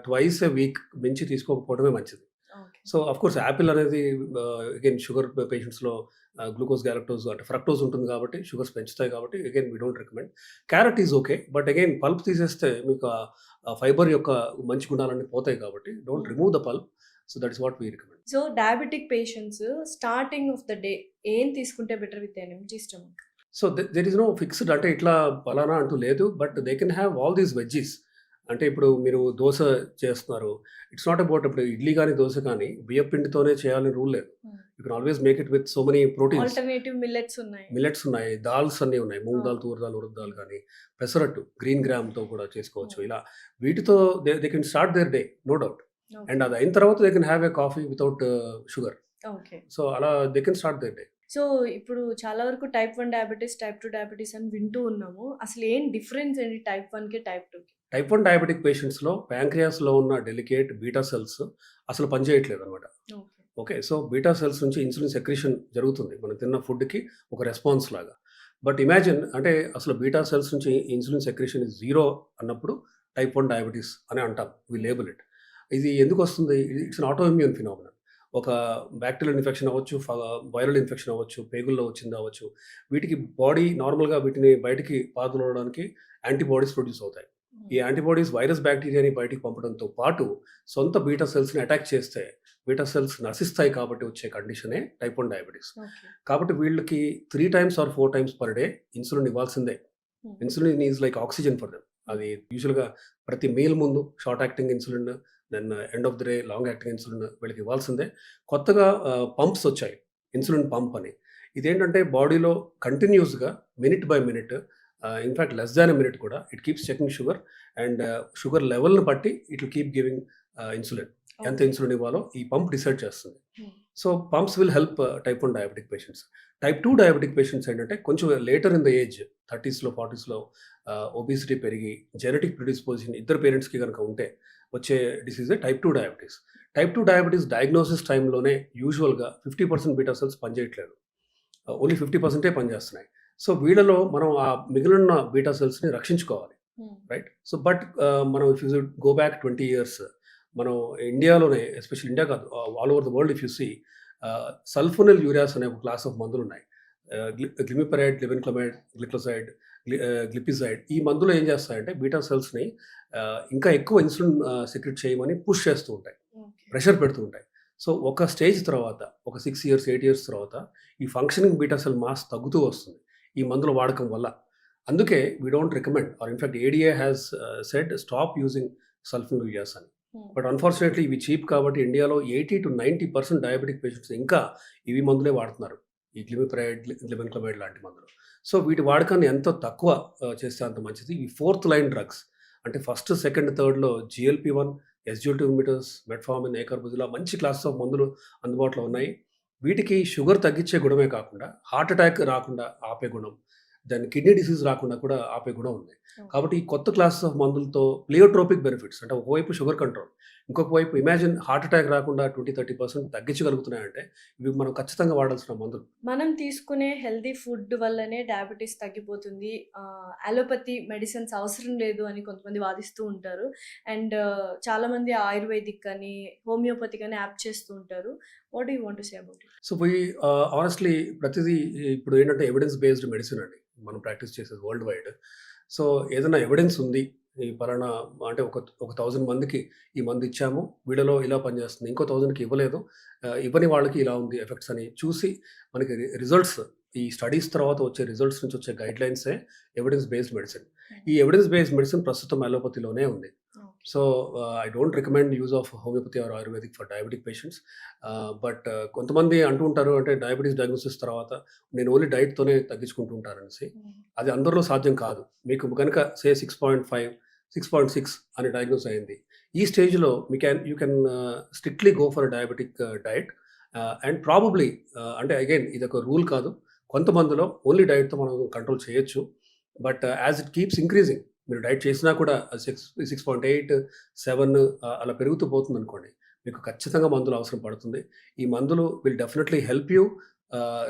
ట్వైస్ ఎ వీక్ మించి తీసుకోకపోవడమే మంచిది. ఓకే. సో, ఆఫ్‌కోర్స్ యాపిల్ అనేది అగైన్ షుగర్ పేషెంట్స్‌లో గ్లూకోజ్, గ్యాలక్టోజ్ అంటే ఫ్రక్టోజ్ ఉంటుంది కాబట్టి షుగర్స్ పెంచుతాయి కాబట్టి again we don't recommend. Carrot is okay. But again pulp తీసేస్తే మీకు ఫైబర్ యొక్క మంచి గుణాలన్నీ పోతాయి కాబట్టి don't hmm. Remove the pulp. So, that is what we recommend. So, diabetic patients starting of the day ఏం తీసుకుంటే better with an empty stomach? So, there is no fixed అంటే ఇట్లా పలానా అంటూ లేదు. But they can have all these veggies. అంటే ఇప్పుడు మీరు దోస చేస్తున్నారు. ఇట్స్ నాట్ అబౌట్ ఇప్పుడు ఇడ్లీ గాని, దోస కానీ బియ్యపు పిండితోనే చేయాలని రూల్ లేదు. హ్మ్. You can always make it with so many proteins. Alternative millets ఉన్నాయి. మిల్లెట్స్ ఉన్నాయి. దాల్స్ అన్నీ ఉన్నాయి. మూంగ్ దాల్, అవును. తూర్ దాల్, ఉరద్ దాల్ హ్మ్. కానీ, పెసరట్టు, గ్రీన్ గ్రామ్‌తో కూడా చేసుకోవచ్చు. హ్మ్. ఇలా వీటితో they can start their day no doubt. Okay. And అది అయిన తర్వాత they can have a coffee without sugar. Okay. So, అలా they can start their day. So, ఇప్పుడు చాలా వరకు టైప్ 1 డయాబెటిస్, టైప్ 2 డయాబెటిస్ అని వింటూ ఉన్నాము. అసలు ఏం డిఫరెన్స్ ఏంటి టైప్ 1కి, టైప్ 2కి? టైప్ 1 డయాబెటిక్ పేషెంట్స్‌లో ప్యాంక్రియాస్‌లో ఉన్న డెలికేట్ బీటా సెల్స్ అసలు పనిచేయట్లేదనమాట. Okay. Okay. So, beta cells నుంచి ఇన్సులిన్ సెక్రీషన్ జరుగుతుంది. మనం తిన్న ఫుడ్‌కి ఒక రెస్పాన్స్ లాగా. బట్ ఇమాజిన్ అంటే అసలు బీటా సెల్స్ నుంచి ఇన్సులిన్ సెక్రీషన్ ఇస్ జీరో అన్నప్పుడు టైప్ 1 డయాబెటిస్ అని అంటాం. We label it. ఇది ఎందుకొస్తుంది? It's an autoimmune phenomenon. ఒక బాక్టీరియల్ ఇన్ఫెక్షన్ అవ్వచ్చు, వైరల్ ఇన్ఫెక్షన్ అవ్వచ్చు, పేగుల్లో వచ్చింది అవ్వచ్చు. వీటికి బాడీ నార్మల్‌గా వీటిని బయటికి పారదోలడానికి యాంటీబాడీస్ ప్రొడ్యూస్ అవుతాయి. హ్మ్. ఈ యాంటీబాడీస్ వైరస్ బ్యాక్టీరియాని బయటికి పంపడంతో పాటు సొంత బీటా సెల్స్‌ని అటాక్ చేస్తే బీటా సెల్స్ నశిస్తాయి కాబట్టి వచ్చే కండిషనే టైప్ 1 డయాబెటిస్. ఓకే. కాబట్టి వీళ్ళకి 3 times or 4 times per day insulin ఇవ్వాల్సిందే. Hmm. Insulin is like oxygen for them. అది యూజువల్‌గా ప్రతి మీల్ ముందు short acting insulin, then end of the day long acting insulin వీళ్ళకి ఇవ్వాల్సిందే. కొత్తగా పంప్స్ వచ్చాయి. ఇన్సులిన్ పంప్ అని. ఇదేంటంటే బాడీలో కంటిన్యూయస్‌గా minute by minute in fact less than a minute కూడా it keeps checking sugar and sugar లెవెల్‌ని బట్టి it will keep giving insulin. ఎంత ఓకే. ఇన్సులిన్ ఇవ్వాలో ఈ పంప్ డిసైడ్ చేస్తుంది. Hmm. So, pumps will help type 1 diabetic patients. Type 2 diabetic patients ఏంటంటే కొంచెం లేటర్ ఇన్ ద ఏజ్ 30స్‌లో, 40స్‌లో ఒబెసిటీ పెరిగి జెనెటిక్ ప్రిడిస్పోజిషన్ ఇద్దరు పేరెంట్స్‌కి గనుక ఉంటే వచ్చే డిసీజే type 2 diabetes. Type 2 diabetes diagnosis టైమ్‌లోనే యూజువల్‌గా 50% బీటా సెల్స్ పనిచేయట్లేదు. ఓన్లీ 50% పనిచేస్తున్నాయి. సో, వీళ్ళలో మనం ఆ మిగిలిన బీటా సెల్స్‌ని రక్షించుకోవాలి. హ్మ్. రైట్. సో, బట్ మనం if you go back 20 years మనం ఇండియాలోనే ఎస్పెషల్లీ ఇండియా కాదు all over the world if you see sulfonylureas అనే ఒక క్లాస్ ఆఫ్ మందులున్నాయి. గ్లిమిపరైడ్, గ్లిబెన్క్లమైడ్, గ్లిక్లోసైడ్, గ్లిపిజైడ్ ఈ మందులు ఏం చేస్తాయంటే బీటా సెల్స్‌ని ఇంకా ఎక్కువ ఇన్సులిన్ సెక్రెట్ చేయమని పుష్ చేస్తూ ఉంటాయి. ఓకే. ప్రెషర్ పెడుతూ ఉంటాయి. సో, ఒక స్టేజ్ తర్వాత ఒక 6 ఇయర్స్, 8 ఇయర్స్ తర్వాత ఈ ఫంక్షనింగ్ బీటా సెల్ మాస్ తగ్గుతూ వస్తుంది. ఈ మందుల వాడకం వల్ల. అందుకే we don't recommend or in fact ADA has said stop using sulfonylureas అని. హ్మ్. బట్ అన్‌ఫార్చునేట్‌లీ ఇవి చీప్ కాబట్టి ఇండియాలో 80-90% డయాబెటిక్ పేషెంట్స్ ఇంకా ఇవి మందులే వాడుతున్నారు. ఈ గ్లిమిపరైడ్, గ్లిబెన్క్లమైడ్ లాంటి మందులు. సో, వీటి వాడకాన్ని ఎంత తక్కువ చేస్తే అంత మంచిది. ఈ ఫోర్త్ లైన్ డ్రగ్స్ అంటే ఫస్ట్, సెకండ్, థర్డ్‌లో జీఎల్‌పీ-1, ఎస్‌జిఓటీ ఇన్హిబిటర్స్, మెట్ఫార్మిన్, ఏకార్బోజిలా మంచి క్లాసెస్ ఆఫ్ మందులు అందుబాటులో ఉన్నాయి. వీటికి షుగర్ తగ్గించే గుణమే కాకుండా హార్ట్ అటాక్ రాకుండా ఆపే గుణం, దాని కిడ్నీ డిసీజ్ రాకుండా కూడా ఆపే గుణం ఉంది. ఓకే. కాబట్టి ఈ కొత్త క్లాసెస్ ఆఫ్ మందులతో ప్లియోట్రోపిక్ బెనిఫిట్స్ అంటే ఒకవైపు షుగర్ కంట్రోల్, ఇంకొక వైపు ఇమాజిన్ హార్ట్ అటాక్ రాకుండా 20-30% తగ్గించగలుగుతున్నాయంటే ఇవి మనం ఖచ్చితంగా వాడాల్సిన మందులు. మనం తీసుకునే హెల్తీ ఫుడ్ వల్లనే డయాబెటిస్ తగ్గిపోతుంది. అలోపతి మెడిసిన్స్ అవసరం లేదు అని కొంతమంది వాదిస్తూ ఉంటారు. అండ్ చాలామంది ఆయుర్వేదిక్ అని, హోమియోపతిక్ అని యాప్ చేస్తూ ఉంటారు. What do you want to say about it? So, honestly ప్రతిదీ ఇప్పుడు ఏంటంటే ఎవిడెన్స్ బేస్డ్ మెడిసిన్ అండి. మనం ప్రాక్టీస్ చేసేది వరల్డ్ వైడ్. సో, ఏదైనా ఎవిడెన్స్ ఉంది. ఈ పలానా అంటే ఒక 1000 మందికి ఈ మందు ఇచ్చాము. వీళ్ళలో ఇలా పనిచేస్తుంది. ఇంకో 1000కి ఇవ్వలేదు. ఇవ్వని వాళ్ళకి ఇలా ఉంది ఎఫెక్ట్స్ అని చూసి మనకి రిజల్ట్స్ ఈ స్టడీస్ తర్వాత వచ్చే రిజల్ట్స్ నుంచి వచ్చే గైడ్‌లైన్సే ఎవిడెన్స్ బేస్డ్ మెడిసిన్. ఈ ఎవిడెన్స్ బేస్డ్ మెడిసిన్ ప్రస్తుతం అలోపతిలోనే ఉంది. Okay. So, I don't recommend use of homeopathy or ayurvedic for diabetic patients. But కొంతమంది అంటూ ఉంటారు అంటే డయాబెటిస్ డయాగ్నోసిస్ తర్వాత నేను ఓన్లీ డైట్‌తోనే తగ్గించుకుంటూ ఉంటారనేసి. హ్మ్. అది అందరిలో సాధ్యం కాదు. మీకు గనుక 6.5, 6.6 అని డయాగ్నోస్ అయింది. ఈ స్టేజ్‌లో you can strictly go for diabetic diet. And probably అంటే అగైన్ ఇదొక రూల్ కాదు. కొంతమందిలో ఓన్లీ డైట్‌తో మనం కంట్రోల్ చేయొచ్చు. But as it keeps increasing మీరు డైట్ చేసినా కూడా 6.8, 7 అలా పెరుగుతూ పోతుందనుకోండి. మీకు ఖచ్చితంగా మందులు అవసరం పడుతుంది. ఈ మందులు will definitely help you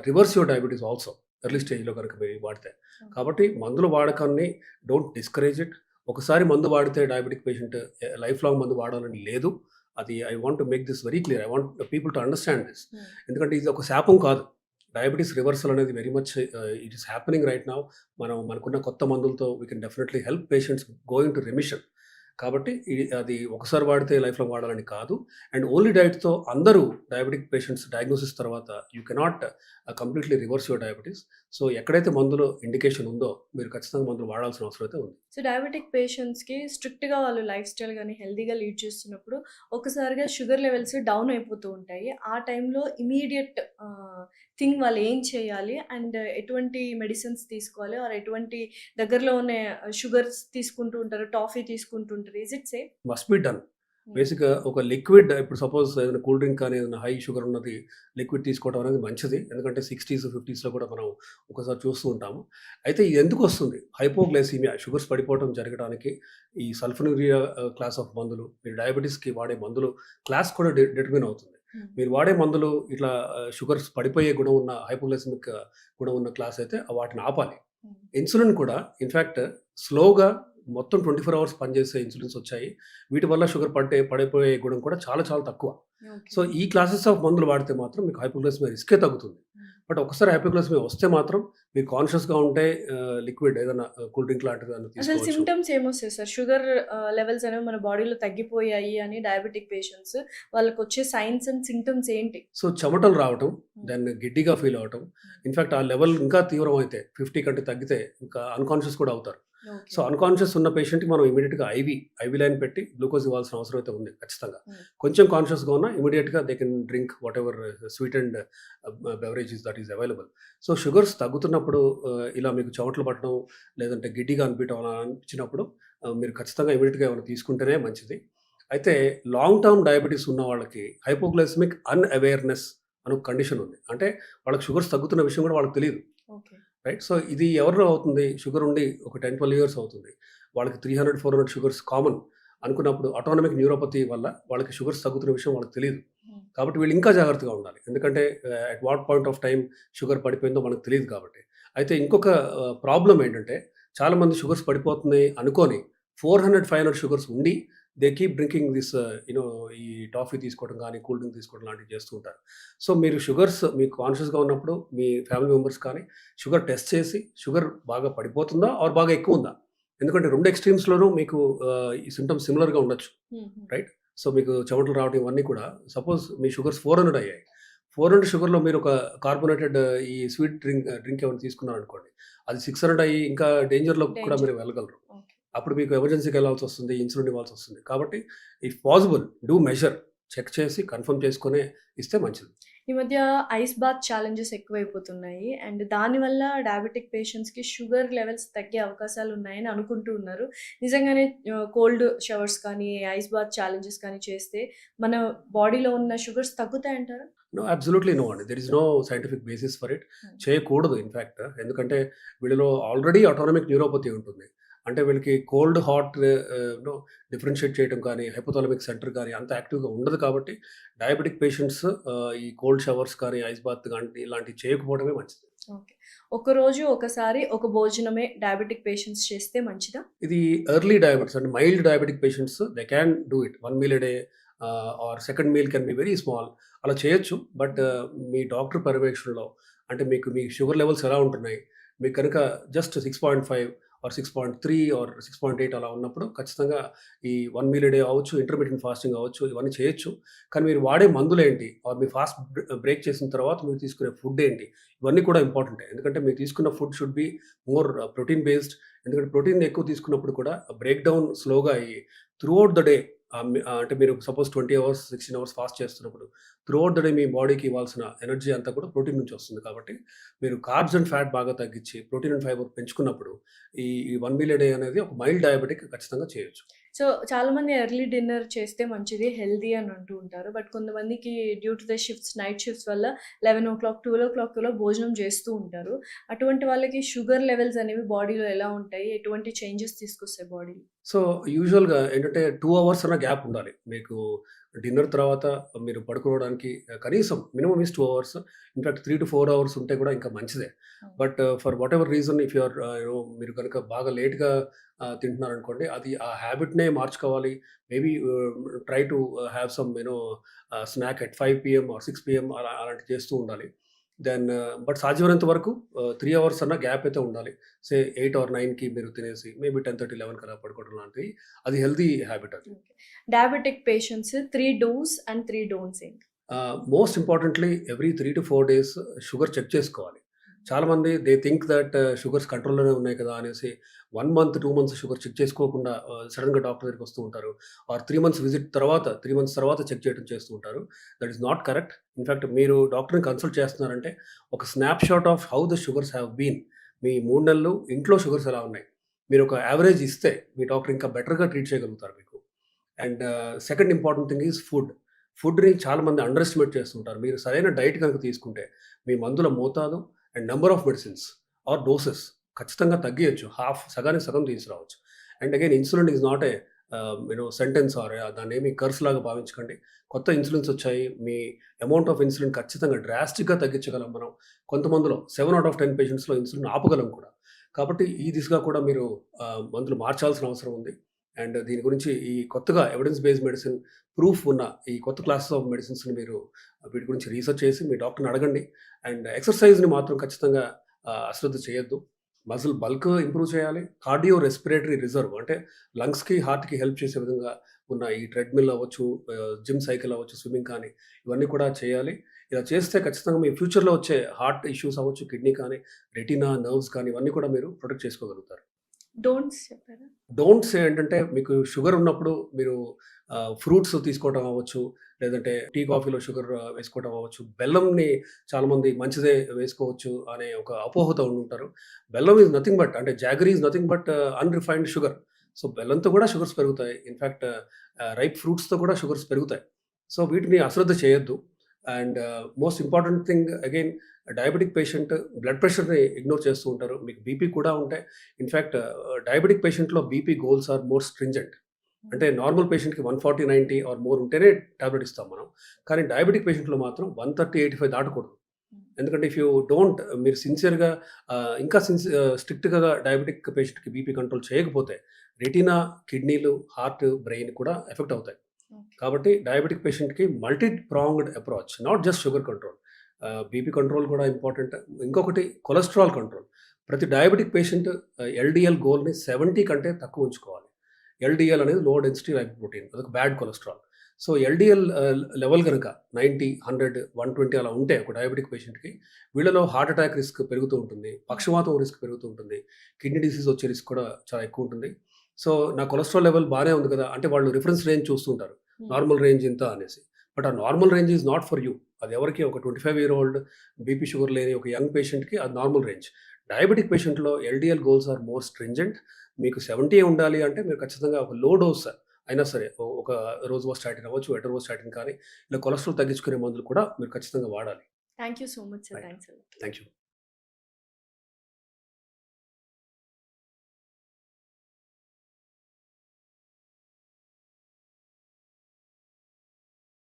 reverse your diabetes also early స్టేజ్‌లో కనుక మీరు వాడితే. కాబట్టి మందుల వాడకాన్ని డోంట్ డిస్కరేజ్ ఇట్. ఒకసారి మందు వాడితే డయాబెటిక్ పేషెంట్ లైఫ్ లాంగ్ మందు వాడాలని లేదు. అది I want to make this very clear. I want people to understand this. హ్మ్. ఎందుకంటే ఇది ఒక శాపం కాదు. డయాబెటిస్ రివర్సల్ అనేది very much it is happening right now. మనకున్న కొత్త మందులతో we can definitely help patients going to remission. కాబట్టి అది ఒకసారి వాడితే లైఫ్ లాంగ్ వాడాలని కాదు. అండ్ ఓన్లీ డైట్‌తో అందరూ డయాబెటిక్ పేషెంట్స్ డయాగ్నోసిస్ తర్వాత you cannot completely reverse your diabetes. So, ఎక్కడైతే మందులో ఇండికేషన్ ఉందో మీరు ఖచ్చితంగా మందులు వాడాల్సిన అవసరం అయితే ఉంది. సో, డయాబెటిక్ పేషెంట్స్‌కి స్ట్రిక్ట్‌గా వాళ్ళు లైఫ్ స్టైల్ గాని, హెల్తీగా లీడ్ చేస్తున్నప్పుడు ఒక్కసారిగా షుగర్ లెవెల్స్ డౌన్ అయిపోతూ ఉంటాయి. ఆ టైంలో ఇమ్మీడియేట్ థింగ్ వాళ్ళు ఏం చేయాలి? అండ్ ఎటువంటి మెడిసిన్స్ తీసుకోవాలి? ఆర్ ఎటువంటి దగ్గరలో ఉన్న షుగర్స్ తీసుకుంటూ ఉంటారు, టాఫీ తీసుకుంటూ ఉంటారు. Is it safe? Must be done. బేసిక్‌గా ఒక లిక్విడ్ ఇప్పుడు సపోజ్ ఏదైనా కూల్ డ్రింక్ కానీ ఏదైనా హై షుగర్ ఉన్నది లిక్విడ్ తీసుకోవడం అనేది మంచిది. ఎందుకంటే 60స్, 50స్‌లో కూడా మనం ఒక్కోసారి చూస్తూ ఉంటాము. అయితే ఇది ఎందుకొస్తుంది? హైపోగ్లైసీమియా షుగర్స్ పడిపోవడం జరగడానికి ఈ సల్ఫోన్యూరియా క్లాస్ ఆఫ్ మందులు, మీరు డయాబెటిస్‌కి వాడే మందులు క్లాస్ కూడా డిటర్మిన్ అవుతుంది. హ్మ్. మీరు వాడే మందులు ఇట్లా షుగర్స్ పడిపోయే గుణం ఉన్న హైపోగ్లైసెమిక్ గుణం ఉన్న క్లాస్ అయితే వాటిని ఆపాలి. హ్మ్. ఇన్సులిన్ కూడా ఇన్‌ఫాక్ట్ స్లోగా మొత్తం 24 అవర్స్ పనిచేసే ఇన్సులిన్స్ వచ్చాయి. వీటి వల్ల షుగర్ పడిపోయే గుణం కూడా చాలా చాలా తక్కువ. ఓకే. సో, ఈ క్లాసెస్ ఆఫ్ మందులు వాడితే మాత్రం మీకు హైపోగ్లైసెమియా రిస్కే తగ్గుతుంది. హ్మ్. బట్ ఒక్కసారి హైపోగ్లైసెమియా వస్తే మాత్రం మీరు కాన్షియస్‌గా ఉంటే లిక్విడ్ ఏదైనా కూల్ డ్రింక్ లాంటిది ఏదైనా అసలు తీసుకోవచ్చు. సింప్టమ్స్ ఏమొస్తాయి సార్? షుగర్ లెవెల్స్ అనేవి మన బాడీలో తగ్గిపోయాయి అని డయాబెటిక్ పేషెంట్స్ వాళ్ళకొచ్చే సైన్స్ అండ్ సింప్టమ్స్ ఏంటి? సో, చెమటలు రావటం, హ్మ్. దెన్ గిడ్డీగా ఫీల్ అవ్వటం. ఇన్‌ఫాక్ట్ ఆ లెవెల్ ఇంకా తీవ్రమైతే 50 కంటే తగ్గితే ఇంకా అన్‌కాన్షియస్ కూడా అవుతారు. ఓకే. సో, అన్‌కాన్షియస్ ఉన్న పేషెంట్‌కి మనం ఇమ్మీడియేట్‌గా ఐవీ లైన్ పెట్టి గ్లూకోజ్ ఇవ్వాల్సిన అవసరం అయితే ఉంది ఖచ్చితంగా. హ్మ్. కొంచెం కాన్షియస్‌గా ఉన్నా ఇమ్మీడియేట్‌గా they can drink whatever sweet and beverages that is available. So, sugars తగ్గుతున్నప్పుడు ఇలా మీకు చెమటలు పట్టడం, లేదంటే గిడ్డీగా అనిపించడం అలా అనిపించినప్పుడు మీరు ఖచ్చితంగా ఇమ్మీడియేట్‌గా ఏమైనా తీసుకుంటేనే మంచిది. అయితే లాంగ్ టర్మ్ డయాబెటిస్ ఉన్న వాళ్ళకి హైపోగ్లైసెమిక్ అన్‌అవేర్‌నెస్ అని ఒక కండిషన్ ఉంది. అంటే వాళ్ళకి షుగర్స్ తగ్గుతున్న విషయం కూడా వాళ్ళకి తెలీదు. ఓకే. రైట్. సో, ఇది ఎవరిలో అవుతుంది? షుగర్ ఉండి ఒక 10, 12 ఇయర్స్ అవుతుంది. వాళ్ళకి 300, 400 షుగర్స్ కామన్ అనుకున్నప్పుడు ఆటోనమిక్ న్యూరోపతి వల్ల వాళ్ళకి షుగర్స్ తగ్గుతున్న విషయం వాళ్ళకి తెలీదు. హ్మ్. కాబట్టి వీళ్ళు ఇంకా జాగ్రత్తగా ఉండాలి. ఎందుకంటే at what point of time sugar పడిపోయిందో మనకు తెలీదు కాబట్టి. అయితే ఇంకొక ప్రాబ్లమ్ ఏంటంటే చాలామంది షుగర్స్ పడిపోతున్నాయి అనుకోని 400, 500 షుగర్స్ ఉండి దే కీప్ డ్రింకింగ్ దిస్ ఈ టాఫీ తీసుకోవడం గానీ, కూల్ డ్రింక్ తీసుకోవడం లాంటివి చేస్తూ ఉంటారు. సో, మీరు షుగర్స్ మీకు కాన్షియస్‌గా ఉన్నప్పుడు మీ ఫ్యామిలీ మెంబర్స్ కానీ షుగర్ టెస్ట్ చేసి షుగర్ బాగా పడిపోతుందా? ఆర్ బాగా ఎక్కువుందా? ఎందుకంటే 2 ఎక్స్‌ట్రీమ్స్‌లోనూ మీకు ఈ సింప్టమ్స్ సిమిలర్‌గా ఉండొచ్చు. హుహు. రైట్? సో, మీకు చెమటలు రావడం ఇవన్నీ కూడా సపోజ్ మీ షుగర్స్ 400 అయ్యాయి. 400 షుగర్‌లో మీరు ఒక కార్బోనేటెడ్ ఈ స్వీట్ డ్రింక్ ఏమైనా తీసుకున్నారనుకోండి. అది 600 అయ్యి ఇంకా డేంజర్‌లోకి కూడా డేంజర్. మీరు వెళ్ళగలరు. ఓకే. అప్పుడు మీకు ఎమర్జెన్సీకి వెళ్ళాల్సొస్తుంది. ఇన్సులిన్ ఇవ్వాల్సొస్తుంది. కాబట్టి if possible do measure. Check చేసి కన్ఫర్మ్ చేసుకొనే ఇస్తే మంచిది. ఈ మధ్య ఐస్ బాత్ ఛాలెంజెస్ ఎక్కువైపోతున్నాయి. అండ్ దానివల్ల డయాబెటిక్ పేషెంట్స్‌కి షుగర్ లెవెల్స్ తగ్గే అవకాశాలు ఉన్నాయని అనుకుంటూ ఉన్నారు. నిజంగానే కోల్డ్ షవర్స్ కానీ, ఐస్ బాత్ ఛాలెంజెస్ కానీ చేస్తే మన బాడీలో ఉన్న షుగర్స్ తగ్గుతాయంటారా? నో. అబ్సల్యూట్‌లీ నో అండి. There is no scientific basis for it. Hmm. చేయకూడదు ఇన్‌ఫాక్ట్. ఎందుకంటే వీళ్ళలో ఆల్రెడీ ఆటోనమిక్ న్యూరోపతి ఉంటుంది. అంటే వీళ్ళకి కోల్డ్, హాట్ నో డిఫరెన్షియేట్ చేయడం కానీ, హైపోథాలమిక్ సెంటర్ కానీ అంత యాక్టివ్‌గా ఉండదు కాబట్టి డయాబెటిక్ పేషెంట్స్ ఈ కోల్డ్ షవర్స్ కానీ, ఐస్ బాత్ గాని ఇలాంటివి చేయకపోవడమే మంచిది. ఓకే. ఒకరోజు ఒకసారి ఒక భోజనమే డయాబెటిక్ పేషెంట్స్ చేస్తే మంచిదా? ఇది ఎర్లీ డయాబెటిస్ అంటే mild diabetic patients they can do it. 1 meal a day or second meal can be very small. అలా చేయొచ్చు. బట్ మీ డాక్టర్ పర్యవేక్షణలో అంటే మీ షుగర్ లెవెల్స్ ఎలా ఉంటున్నాయి? మీకు కనుక జస్ట్ 6.5 ఆర్ 6.3 ఆర్ 6.8 అలా ఉన్నప్పుడు ఖచ్చితంగా ఈ 1 మీల్ ఎ డే అవ్వచ్చు, ఇంటర్మిటెంట్ ఫాస్టింగ్ అవ్వచ్చు, ఇవన్నీ చేయొచ్చు. కానీ మీరు వాడే మందులేంటి? ఆర్ మీ ఫాస్ట్ బ్రేక్ చేసిన తర్వాత మీరు తీసుకునే ఫుడ్ ఏంటి? ఇవన్నీ కూడా ఇంపార్టెంటే. ఎందుకంటే మీరు తీసుకున్న food should be more protein based. ఎందుకంటే ప్రోటీన్ ఎక్కువ తీసుకున్నప్పుడు కూడా బ్రేక్ డౌన్ స్లోగా అయ్యి త్రూఅవుట్ ద డే అంటే మీరు సపోజ్ 20 అవర్స్, 16 అవర్స్ ఫాస్ట్ చేస్తున్నప్పుడు త్రూఅవుట్ ద డే మీ బాడీకి ఇవ్వాల్సిన ఎనర్జీ అంతా కూడా ప్రోటీన్ నుంచి వస్తుంది. కాబట్టి మీరు కార్బ్స్ అండ్ ఫ్యాట్ బాగా తగ్గించి ప్రోటీన్ అండ్ ఫైబర్ పెంచుకున్నప్పుడు ఈ 1 మీల్ ఎ డే అనేది ఒక మైల్డ్ డయాబెటిక్ ఖచ్చితంగా చేయొచ్చు. సో చాలామంది ఎర్లీ డిన్నర్ చేస్తే మంచిది, హెల్తీ అని అంటూ ఉంటారు. బట్ కొంతమందికి due to the shifts, night shifts వల్ల 11:00, 12:00 భోజనం చేస్తూ ఉంటారు. అటువంటి వాళ్ళకి షుగర్ లెవెల్స్ అనేవి బాడీలో ఎలా ఉంటాయి? ఎటువంటి చేంజెస్ తీసుకొస్తాయి బాడీలో? సో, యూజువల్‌గా ఏంటంటే 2 అవర్స్ అన్న గ్యాప్ ఉండాలి. మీకు డిన్నర్ తర్వాత మీరు పడుకోవడానికి కనీసం minimum is 2 hours. In fact 3-4 hours ఉంటే కూడా ఇంకా మంచిదే. అవును. But for whatever reason if you are మీరు కనుక బాగా లేట్‌గా తింటున్నారనుకోండి, అది ఆ హ్యాబిట్‌నే మార్చుకోవాలి. Maybe try to have some snack at 5 PM or 6 PM అలాంటివి చేస్తూ ఉండాలి. దెన్ బట్ సాధ్యమైనంత వరకు 3 అవర్స్ అన్న గ్యాప్ అయితే ఉండాలి. సే 8 ఆర్ 9కి మీరు తినేసి మేబీ 10:30, 11కి అలా పడుకోవడం లాంటివి. అది హెల్తీ హ్యాబిట్ అది. Okay. Diabetic patients 3 dos and 3 don'ts ఏంటి? Most importantly every 3-4 days sugar check చేసుకోవాలి. చాలామంది దే థింక్ దట్ షుగర్స్ కంట్రోల్‌లోనే ఉన్నాయి కదా అనేసి 1 మంత్, 2 మంత్స్ షుగర్ చెక్ చేసుకోకుండా సడెన్‌గా డాక్టర్ దగ్గరికి వస్తూ ఉంటారు. ఆర్ 3 మంత్స్ విజిట్ తర్వాత 3 మంత్స్ తర్వాత చెక్ చేయడం చేస్తూ ఉంటారు. That is not correct. In fact మీరు డాక్టర్‌ని కన్సల్ట్ చేస్తున్నారంటే ఒక snapshot of how the sugars have been. మీ 3 నెలలు ఇంట్లో షుగర్స్ ఎలా ఉన్నాయి? మీరు ఒక యావరేజ్ ఇస్తే మీ డాక్టర్ ఇంకా బెటర్‌గా ట్రీట్ చేయగలుగుతారు మీకు. And second important thing is food. ఫుడ్‌ని చాలామంది అండర్ ఎస్టిమేట్ చేస్తుంటారు. మీరు సరైన డైట్ కనుక తీసుకుంటే మీ మందుల మోతాదు and number of medicines or doses ఖచ్చితంగా తగ్గియొచ్చు. సగానికి సగం తీసుకురావచ్చు. And again insulin is not a sentence or దాన్నేమి కర్స్ లాగా భావించకండి. కొత్త ఇన్సులిన్స్ వచ్చాయి. మీ అమౌంట్ ఆఫ్ ఇన్సులిన్ ఖచ్చితంగా డ్రాస్టిక్‌గా తగ్గించగలం మనం. కొంతమందిలో 7 ఔట్ ఆఫ్ 10 పేషెంట్స్‌లో ఇన్సులిన్ ఆపగలం కూడా. కాబట్టి ఈ దిశగా కూడా మీరు మందులు మార్చాల్సిన అవసరం ఉంది. అండ్ దీని గురించి ఈ కొత్తగా ఎవిడెన్స్ బేస్డ్ మెడిసిన్ ప్రూఫ్ ఉన్న ఈ కొత్త క్లాసెస్ ఆఫ్ మెడిసిన్స్‌ని మీరు వీటి గురించి రీసెర్చ్ చేసి మీ డాక్టర్‌ని అడగండి. అండ్ ఎక్సర్‌సైజ్‌ని మాత్రం ఖచ్చితంగా అశ్రద్ధ చేయొద్దు. మజిల్ బల్క్ ఇంప్రూవ్ చేయాలి. కార్డియో రెస్పిరేటరీ రిజర్వ్ అంటే లంగ్స్‌కి, హార్ట్‌కి హెల్ప్ చేసే విధంగా ఉన్న ఈ ట్రెడ్‌మిల్ అవ్వచ్చు, జిమ్ సైకిల్ అవ్వచ్చు, స్విమ్మింగ్ కానీ ఇవన్నీ కూడా చేయాలి. ఇలా చేస్తే ఖచ్చితంగా మీ ఫ్యూచర్‌లో వచ్చే హార్ట్ ఇష్యూస్ అవ్వచ్చు, కిడ్నీ కానీ, రెటీనా, నర్వ్స్ కానీ ఇవన్నీ కూడా మీరు ప్రొటెక్ట్ చేసుకోగలుగుతారు. డోంట్స్ చెప్పారా? డోంట్స్ ఏంటంటే మీకు షుగర్ ఉన్నప్పుడు మీరు ఫ్రూట్స్ తీసుకోవడం అవ్వచ్చు, లేదంటే టీ, కాఫీలో షుగర్ వేసుకోవడం అవ్వచ్చు. బెల్లంని చాలామంది మంచిదే వేసుకోవచ్చు అనే ఒక అపోహతో ఉండుంటారు. బెల్లం ఈజ్ నథింగ్ బట్ అంటే jaggery is nothing but unrefined sugar. So, బెల్లంతో కూడా షుగర్స్ పెరుగుతాయి. ఇన్‌ఫాక్ట్ రైప్ ఫ్రూట్స్‌తో కూడా షుగర్స్ పెరుగుతాయి. సో, వీటిని అశ్రద్ధ చేయొద్దు. And most important thing again diabetic patient blood ప్రెషర్‌ని ఇగ్నోర్ చేస్తూ ఉంటారు. మీకు బీపీ కూడా ఉంటే ఇన్‌ఫాక్ట్ డయాబెటిక్ పేషెంట్‌లో BP goals are more stringent. అంటే నార్మల్ పేషెంట్‌కి 140, 90 ఆర్ మోర్ ఉంటేనే టాబ్లెట్ ఇస్తాం మనం. కానీ డయాబెటిక్ పేషెంట్‌లో మాత్రం 130, 85 దాటకూడదు. ఎందుకంటే ఇఫ్ యూ డోంట్ మీరు సిన్సియర్‌గా ఇంకా స్ట్రిక్ట్‌గా డయాబెటిక్ పేషెంట్‌కి బీపీ కంట్రోల్ చేయకపోతే రెటీనా, కిడ్నీలు, హార్ట్, బ్రెయిన్ కూడా ఎఫెక్ట్ అవుతాయి. ఓకే. కాబట్టి డయాబెటిక్ పేషెంట్‌కి multi pronged approach not just sugar control. BP control కూడా ఇంపార్టెంట్. ఇంకొకటి కొలెస్ట్రాల్ కంట్రోల్. ప్రతి డయాబెటిక్ పేషెంట్ ఎల్‌డీఎల్ గోల్‌ని 70 కంటే తక్కువ ఉంచుకోవాలి. ఎల్‌డీఎల్ అనేది లో డెన్సిటీ లైపోప్రోటీన్. అదొక bad cholesterol. So, LDL level గనుక 90, 100, 120 అలా ఉంటే ఒక డయాబెటిక్ పేషెంట్‌కి వీళ్ళలో హార్ట్ అటాక్ రిస్క్ పెరుగుతూ ఉంటుంది. పక్షవాతం రిస్క్ పెరుగుతూ ఉంటుంది. కిడ్నీ డిసీజ్ వచ్చే రిస్క్ కూడా చాలా ఎక్కువ ఉంటుంది. సో, నా కొలెస్ట్రాల్ లెవెల్ బానే ఉంది కదా! అంటే వాళ్ళు రిఫరెన్స్ రేంజ్ చూస్తుంటారు. నార్మల్ రేంజ్ ఇంత అనేసి. బట్ ఆ normal range is not for you. అది ఎవరికి ఒక 25 ఇయర్ ఓల్డ్ బీపీ షుగర్ లేని ఒక యంగ్ పేషెంట్‌కి అది నార్మల్ రేంజ్. డయాబెటిక్ పేషెంట్‌లో LDL goals are more stringent. మీకు 70 ఉండాలి అంటే మీరు ఖచ్చితంగా ఒక లో డోస్ అయినా సరే ఒక రోజ్‌వాస్టాటిన్ అవ్వచ్చు, ఎటరోవాస్టాటిన్ కానీ ఇలా కొలెస్ట్రాల్ తగ్గించుకునే మందులు కూడా మీరు ఖచ్చితంగా వాడాలి. Thank you so much sir. Right. Thanks a lot. Thank you.